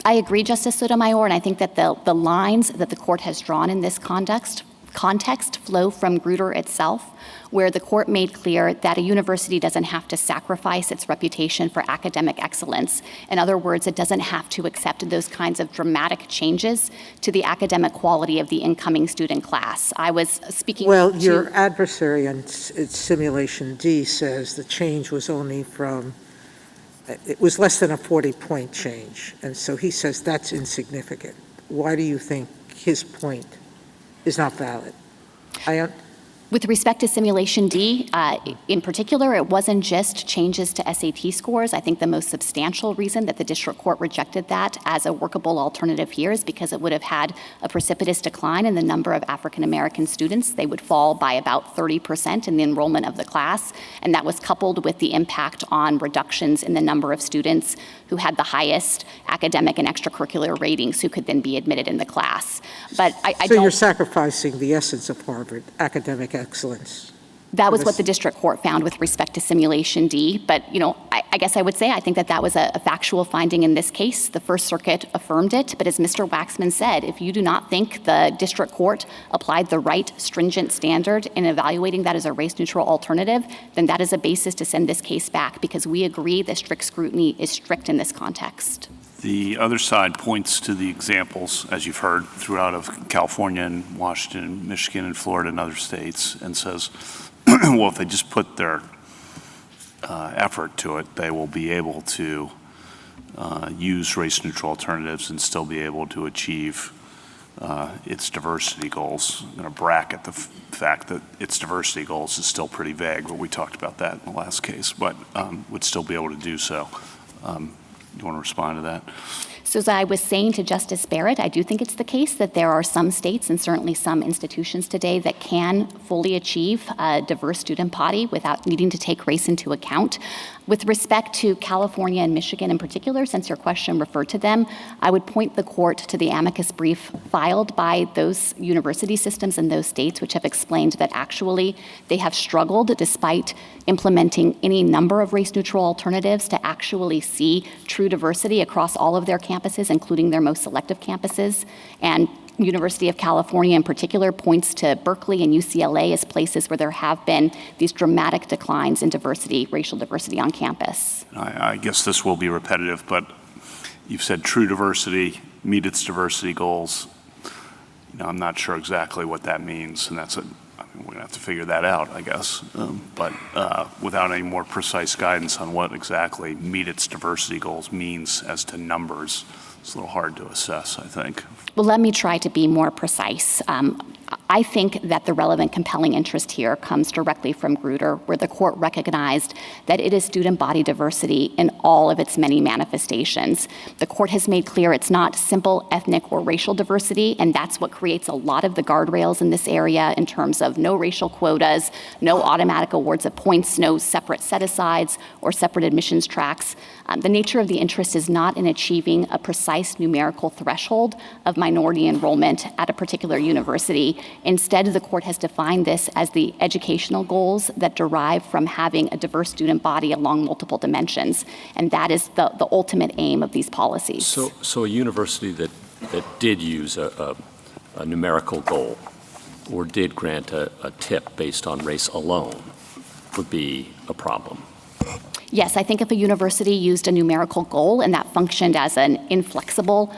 S11: I agree, Justice Sotomayor, and I think that the lines that the court has drawn in this context flow from Grutter itself, where the court made clear that a university doesn't have to sacrifice its reputation for academic excellence. In other words, it doesn't have to accept those kinds of dramatic changes to the academic quality of the incoming student class. I was speaking
S6: Well,
S11: to...
S6: your adversary on its simulation D says the change was only from, it was less than a 40-point change, and so he says that's insignificant. Why do you think his point is not valid?
S11: With respect to Simulation D, in particular, it wasn't just changes to SAT scores. I think the most substantial reason that the district court rejected that as a workable alternative here is because it would have had a precipitous decline in the number of African-American students. They would fall by about 30% in the enrollment of the class, and that was coupled with the impact on reductions in the number of students who had the highest academic and extracurricular ratings who could then be admitted in the class. But I
S6: So
S11: don't...
S6: you're sacrificing the essence of Harvard, academic excellence.
S11: That was what the district court found with respect to Simulation D. But, I guess I would say I think that was a factual finding in this case. The First Circuit affirmed it. But as Mr. Waxman said, if you do not think the district court applied the right stringent standard in evaluating that as a race-neutral alternative, then that is a basis to send this case back because we agree that strict scrutiny is strict in this context.
S8: The other side points to the examples, as you've heard, throughout of California and Washington and Michigan and Florida and other states, and says, well, if they just put their effort to it, they will be able to use race-neutral alternatives and still be able to achieve its diversity goals. I'm going to bracket the fact that its diversity goals is still pretty vague, but we talked about that in the last case, but would still be able to do so. You want to respond to that?
S11: So as I was saying to Justice Barrett, I do think it's the case that there are some states and certainly some institutions today that can fully achieve a diverse student body without needing to take race into account. With respect to California and Michigan in particular, since your question referred to them, I would point the court to the amicus brief filed by those university systems in those states, which have explained that actually they have struggled despite implementing any number of race-neutral alternatives to actually see true diversity across all of their campuses, including their most selective campuses. And University of California in particular points to Berkeley and UCLA as places where there have been these dramatic declines in diversity, racial diversity on campus.
S8: I guess this will be repetitive, but you've said true diversity, meet its diversity goals. I'm not sure exactly what that means, and we're going to have to figure that out, I guess. But without any more precise guidance on what exactly meet its diversity goals means as to numbers, it's a little hard to assess, I think.
S11: Well, let me try to be more precise. I think that the relevant compelling interest here comes directly from Grutter, where the court recognized that it is student body diversity in all of its many manifestations. The court has made clear it's not simple ethnic or racial diversity, and that's what creates a lot of the guardrails in this area in terms of no racial quotas, no automatic awards of points, no separate set-asides or separate admissions tracks. The nature of the interest is not in achieving a precise numerical threshold of minority enrollment at a particular university. Instead, the court has defined this as the educational goals that derive from having a diverse student body along multiple dimensions. And that is the ultimate aim of these policies.
S7: So a university that did use a numerical goal or did grant a tip based on race alone would be a problem.
S11: Yes, I think if a university used a numerical goal and that functioned as an inflexible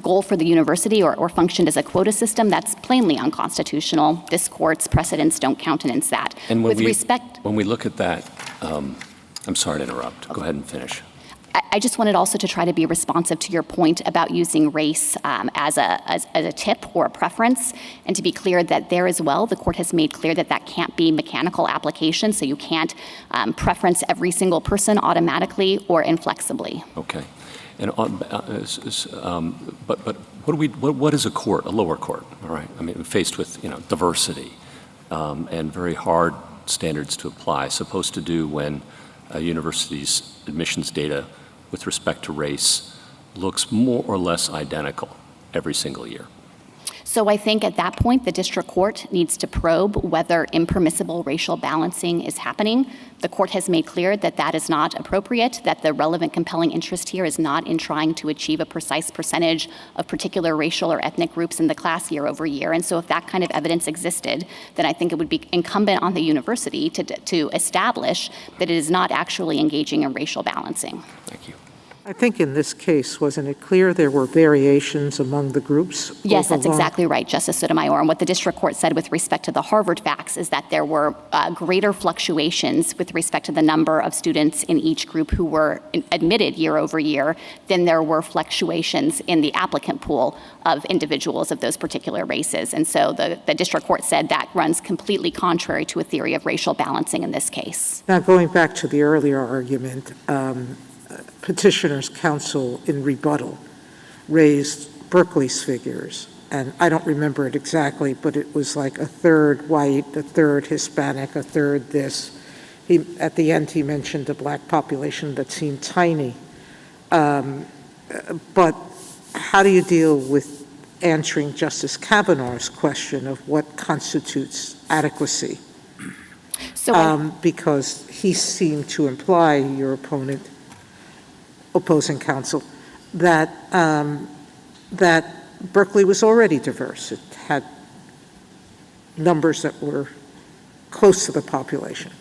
S11: goal for the university or functioned as a quota system, that's plainly unconstitutional. This court's precedents don't countenance that.
S7: And when we look at that, I'm sorry to interrupt. Go ahead and finish.
S11: I just wanted also to try to be responsive to your point about using race as a tip or a preference, and to be clear that there as well, the court has made clear that that can't be mechanical application, so you can't preference every single person automatically or inflexibly.
S7: Okay. And but what is a court, a lower court? All right. I mean, faced with diversity and very hard standards to apply, supposed to do when a university's admissions data with respect to race looks more or less identical every single year?
S11: So I think at that point, the district court needs to probe whether impermissible racial balancing is happening. The court has made clear that that is not appropriate, that the relevant compelling interest here is not in trying to achieve a precise percentage of particular racial or ethnic groups in the class year over year. And so if that kind of evidence existed, then I think it would be incumbent on the university to establish that it is not actually engaging in racial balancing.
S7: Thank you.
S6: I think in this case, wasn't it clear there were variations among the groups?
S11: Yes, that's exactly right, Justice Sotomayor. And what the district court said with respect to the Harvard facts is that there were greater fluctuations with respect to the number of students in each group who were admitted year over year than there were fluctuations in the applicant pool of individuals of those particular races. And so the district court said that runs completely contrary to a theory of racial balancing in this case.
S6: Now, going back to the earlier argument, Petitioner's counsel in rebuttal raised Berkeley's figures, and I don't remember it exactly, but it was like a third white, a third Hispanic, a third this. At the end, he mentioned a black population that seemed tiny. But how do you deal with answering Justice question of what constitutes adequacy?
S11: So
S6: because he seemed to imply, your opposing counsel, that Berkeley was already diverse. It had numbers that were close to the population.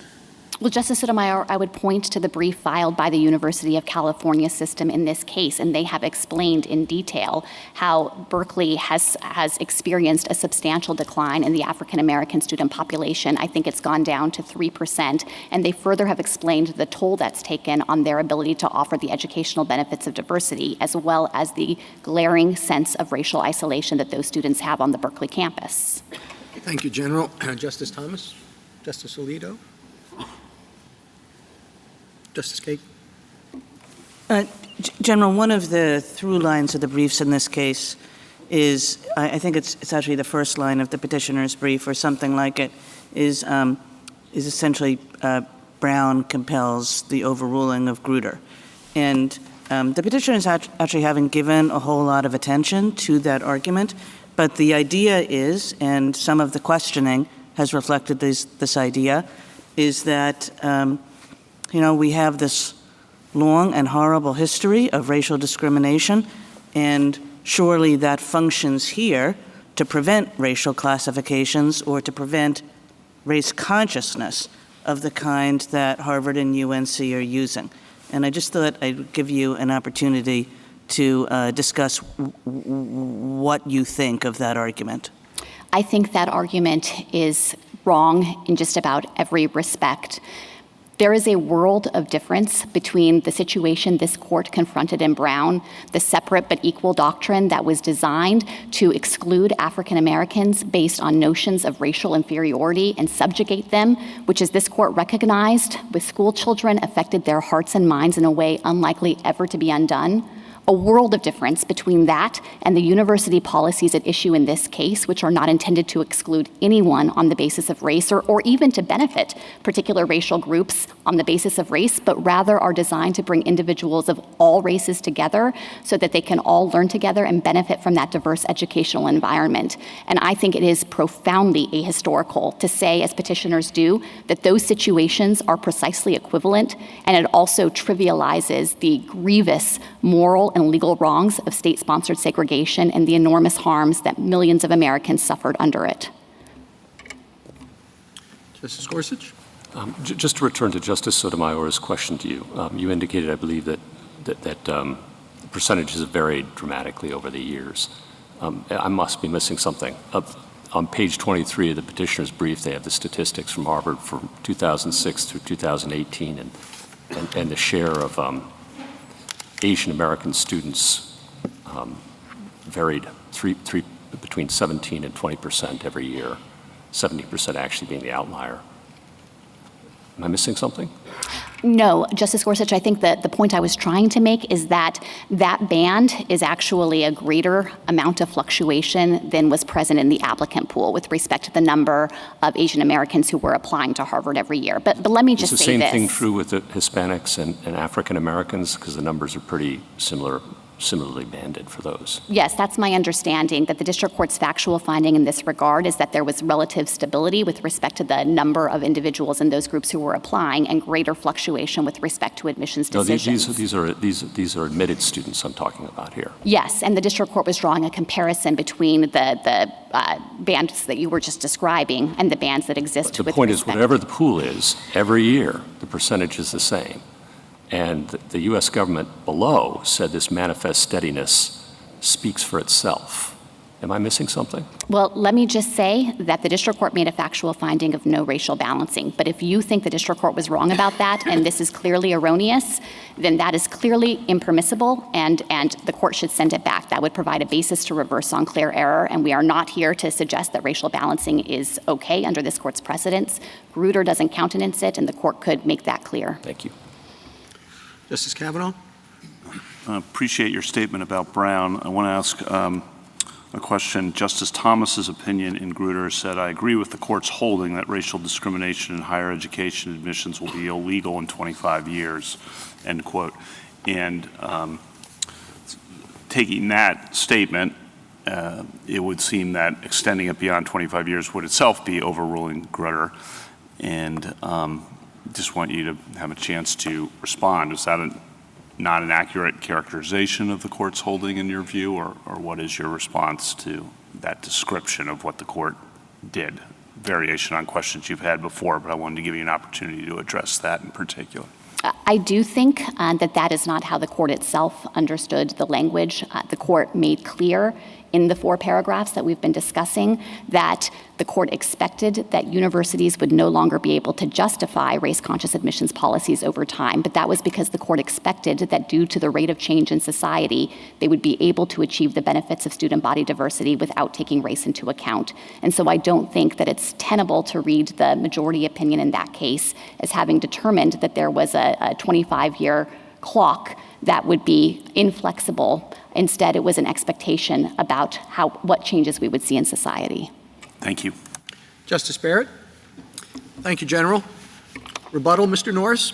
S11: Well, Justice Sotomayor, I would point to the brief filed by the University of California system in this case, and they have explained in detail how Berkeley has experienced a substantial decline in the African-American student population. I think it's gone down to 3%, and they further have explained the toll that's taken on their ability to offer the educational benefits of diversity, as well as the glaring sense of racial isolation that those students have on the Berkeley campus.
S1: Thank you, General. Justice Thomas? Justice Alito? Justice Kagan?
S4: General, one of the through lines of the briefs in this case is, I think it's actually the first line of the petitioner's brief or something like it, is essentially Brown compels the overruling of Grutter. And the petitioners actually haven't given a whole lot of attention to that argument, but the idea is, and some of the questioning has reflected this idea, is that we have this long and horrible history of racial discrimination, and surely that functions here to prevent racial classifications or to prevent race consciousness of the kind that Harvard and UNC are using. And I just thought I'd give you an opportunity to discuss what you think of that argument.
S11: I think that argument is wrong in just about every respect. There is a world of difference between the situation this court confronted in Brown, the separate but equal doctrine that was designed to exclude African Americans based on notions of racial inferiority and subjugate them, which, as this court recognized, with school children affected their hearts and minds in a way unlikely ever to be undone. A world of difference between that and the university policies at issue in this case, which are not intended to exclude anyone on the basis of race or even to benefit particular racial groups on the basis of race, but rather are designed to bring individuals of all races together so that they can all learn together and benefit from that diverse educational environment. And I think it is profoundly ahistorical to say, as petitioners do, that those situations are precisely equivalent, and it also trivializes the grievous moral and legal wrongs of state-sponsored segregation and the enormous harms that millions of Americans suffered under it.
S1: Justice Gorsuch?
S7: Just to return to Justice Sotomayor's question to you, you indicated, I believe, that percentages have varied dramatically over the years. I must be missing something. On page 23 of the petitioner's brief, they have the statistics from Harvard from 2006 through 2018, and the share of Asian American students varied between 17 and 20% every year, 70% actually being the outlier. Am I missing something?
S11: No, Justice Gorsuch, I think that the point I was trying to make is that that band is actually a greater amount of fluctuation than was present in the applicant pool with respect to the number of Asian Americans who were applying to Harvard every year. But let me just say this.
S7: Is the same thing true with the Hispanics and African Americans? Because the numbers are pretty similarly banded for those.
S11: Yes, that's my understanding, that the district court's factual finding in this regard is that there was relative stability with respect to the number of individuals in those groups who were applying and greater fluctuation with respect to admissions decisions.
S7: No, these are admitted students I'm talking about here.
S11: Yes, and the district court was drawing a comparison between the bands that you were just describing and the bands that exist.
S7: But the point is, whatever the pool is, every year the percentage is the same. And the U.S. government below said this manifest steadiness speaks for itself. Am I missing something?
S11: Well, let me just say that the district court made a factual finding of no racial balancing. But if you think the district court was wrong about that and this is clearly erroneous, then that is clearly impermissible and the court should send it back. That would provide a basis to reverse on clear error. And we are not here to suggest that racial balancing is okay under this court's precedents. Grutter doesn't countenance it and the court could make that clear.
S7: Thank you.
S1: Justice Kavanaugh?
S8: I appreciate your statement about Brown. I want to ask a question. Justice Thomas's opinion in Grutter said, I agree with the court's holding that racial discrimination in higher education admissions will be illegal in 25 years, end quote. And taking that statement, it would seem that extending it beyond 25 years would itself be overruling Grutter. And just want you to have a chance to respond. Is that not an accurate characterization of the court's holding in your view, or what is your response to that description of what the court did? Variation on questions you've had before, but I wanted to give you an opportunity to address that in particular.
S11: I do think that is not how the court itself understood the language. The court made clear in the 4 paragraphs that we've been discussing that the court expected that universities would no longer be able to justify race-conscious admissions policies over time, but that was because the court expected that due to the rate of change in society, they would be able to achieve the benefits of student body diversity without taking race into account. And so I don't think that it's tenable to read the majority opinion in that case as having determined that there was a 25-year clock that would be inflexible. Instead, it was an expectation about what changes we would see in society.
S8: Thank you.
S1: Justice Barrett? Thank you, General. Rebuttal, Mr. Norris?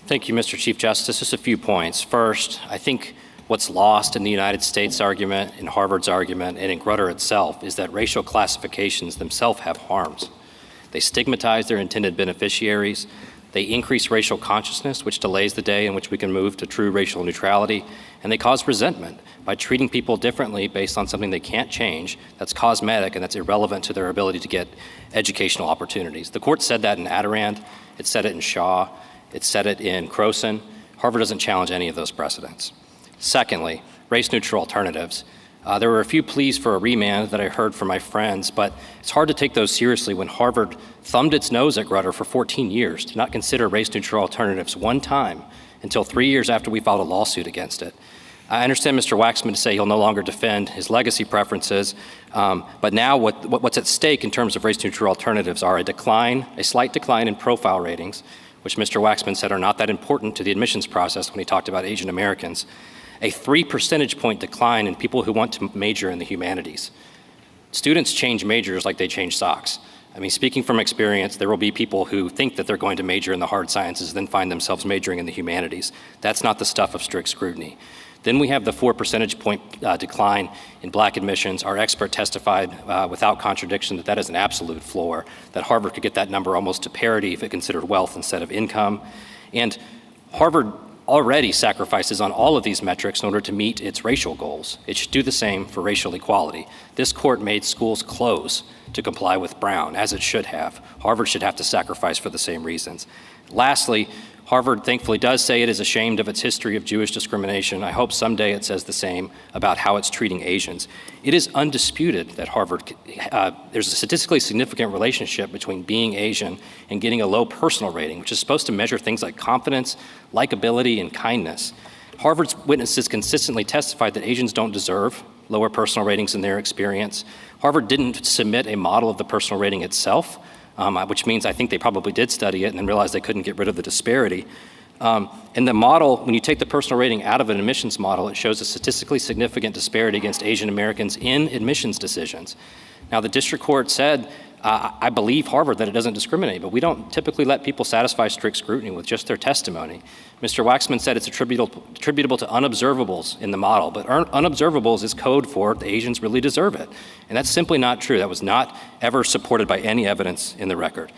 S2: Thank you, Mr. Chief Justice. Just a few points. First, I think what's lost in the United States argument, in Harvard's argument, and in Grutter itself is that racial classifications themselves have harms. They stigmatize their intended beneficiaries. They increase racial consciousness, which delays the day in which we can move to true racial neutrality. And they cause resentment by treating people differently based on something they can't change, that's cosmetic and that's irrelevant to their ability to get educational opportunities. The court said that in Adirond. It said it in Shaw. It said it in Croson. Harvard doesn't challenge any of those precedents. Secondly, race-neutral alternatives. There were a few pleas for a remand that I heard from my friends, but it's hard to take those seriously when Harvard thumbed its nose at Grutter for 14 years to not consider race-neutral alternatives one time until 3 years after we filed a lawsuit against it. I understand Mr. Waxman to say he'll no longer defend his legacy preferences, but now what's at stake in terms of race-neutral alternatives are a slight decline in profile ratings, which Mr. Waxman said are not that important to the admissions process when he talked about Asian Americans, a 3 percentage point decline in people who want to major in the humanities. Students change majors like they change socks. I mean, speaking from experience, there will be people who think that they're going to major in the hard sciences, then find themselves majoring in the humanities. That's not the stuff of strict scrutiny. Then we have the 4 percentage point decline in black admissions. Our expert testified without contradiction that that is an absolute floor, that Harvard could get that number almost to parity if it considered wealth instead of income. And Harvard already sacrifices on all of these metrics in order to meet its racial goals. It should do the same for racial equality. This court made schools close to comply with Brown, as it should have. Harvard should have to sacrifice for the same reasons. Lastly, Harvard thankfully does say it is ashamed of its history of Jewish discrimination. I hope someday it says the same about how it's treating Asians. It is undisputed that Harvard, there's a statistically significant relationship between being Asian and getting a low personal rating, which is supposed to measure things like confidence, likability, and kindness. Harvard's witnesses consistently testified that Asians don't deserve lower personal ratings in their experience. Harvard didn't submit a model of the personal rating itself, which means I think they probably did study it and then realized they couldn't get rid of the disparity. And the model, when you take the personal rating out of an admissions model, it shows a statistically significant disparity against Asian Americans in admissions decisions. Now, the district court said, I believe Harvard that it doesn't discriminate, but we don't typically let people satisfy strict scrutiny with just their testimony. Mr. Waxman said it's attributable to unobservables in the model, but unobservables is code for the Asians really deserve it. And that's simply not true. That was not ever supported by any evidence in the record.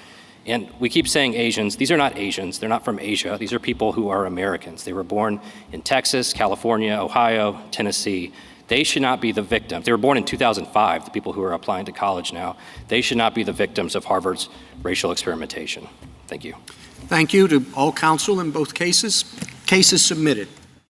S2: And we keep saying Asians. These are not Asians. They're not from Asia. These are people who are Americans. They were born in Texas, California, Ohio, Tennessee. They should not be the victims. They were born in 2005, the people who are applying to college now. They should not be the victims of Harvard's racial experimentation. Thank you.
S1: Thank you to all counsel in both cases. Case is submitted.